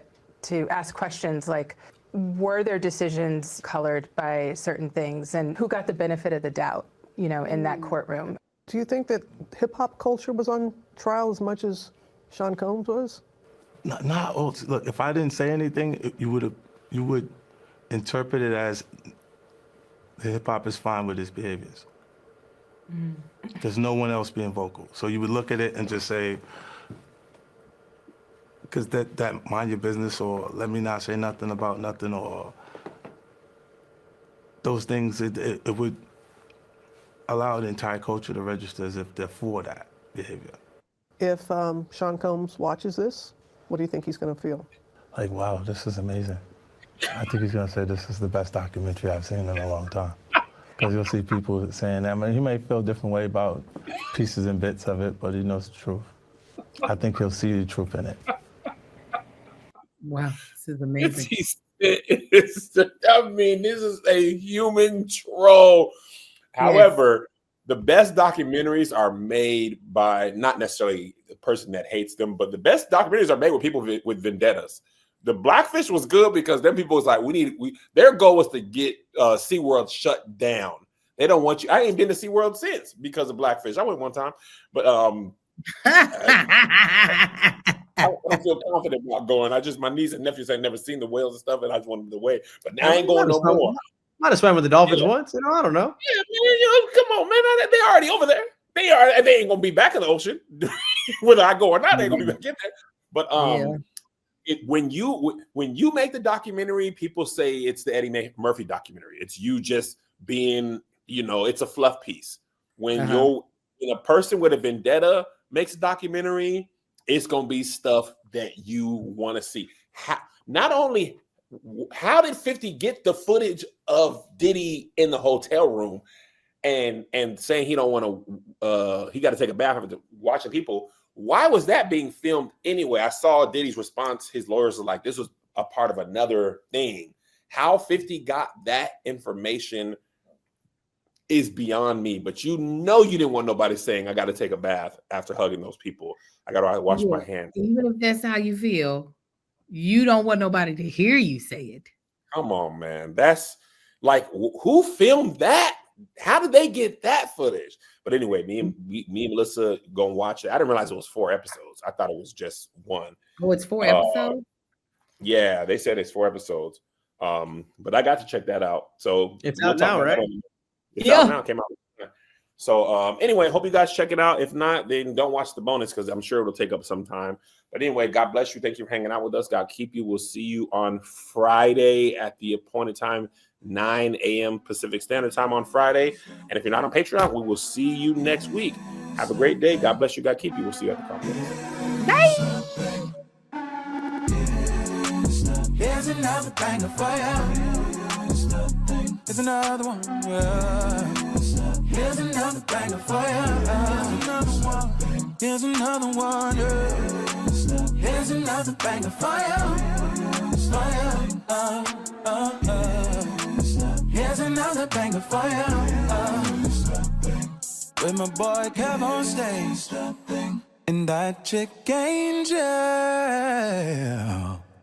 ask questions like, were their decisions colored by certain things, and who got the benefit of the doubt, you know, in that courtroom? Do you think that hip hop culture was on trial as much as Sean Combs was? Look, if I didn't say anything, you would interpret it as the hip hop is fine with his behaviors. There's no one else being vocal. So you would look at it and just say, because that mind your business, or let me not say nothing about nothing, or those things, it would allow the entire culture to register as if they're for that behavior. If Sean Combs watches this, what do you think he's going to feel? Like, wow, this is amazing. I think he's going to say this is the best documentary I've seen in a long time. Because you'll see people saying that. I mean, he may feel a different way about pieces and bits of it, but he knows the truth. I think he'll see the truth in it. Wow, this is amazing. I mean, this is a human troll. However, the best documentaries are made by not necessarily the person that hates them, but the best documentaries are made with people with vendettas. The Blackfish was good because then people was like, their goal was to get SeaWorld shut down. They don't want you. I ain't been to SeaWorld since because of Blackfish. I went one time, but I don't feel confident about going. My niece and nephews had never seen the whales and stuff, and I just wanted them to wait. But now I ain't going no more. Might have swam with the dolphins once, you know. I don't know. Yeah, man, come on, man. They're already over there. They ain't gonna be back in the ocean. Whether I go or not, they ain't gonna be back in there. But when you make the documentary, people say it's the Eddie Murphy documentary. It's you just being, it's a fluff piece. When a person with a vendetta makes a documentary, it's gonna be stuff that you want to see. Not only how did 50 get the footage of Diddy in the hotel room and saying he don't want to, he got to take a bath after watching people. Why was that being filmed anyway? I saw Diddy's response. His lawyers are like, this was a part of another thing. How 50 got that information is beyond me. But you didn't want nobody saying, I got to take a bath after hugging those people. I got to wash my hands. Even if that's how you feel, you don't want nobody to hear you say it. Come on, man. That's like, who filmed that? How did they get that footage? But anyway, me and Melissa gonna watch it. I didn't realize it was 4 episodes. I thought it was just one. Oh, it's 4 episodes? Yeah, they said it's 4 episodes. But I got to check that out. So it's out now, right? It's out now. Came out. So anyway, hope you guys check it out. If not, then don't watch the bonus because I'm sure it'll take up some time. But anyway, God bless you. Thank you for hanging out with us. God keep you. We'll see you on Friday at the appointed time, 9 a.m. Pacific Standard Time on Friday. And if you're not on Patreon, we will see you next week. Have a great day. God bless you. God keep you. We'll see you at the conference. Bye. Here's another banger for you. Here's another one. Here's another banger for you. Here's another one. Here's another banger for you. Here's another banger for you. With my boy Kev on stage. And that chick Angel.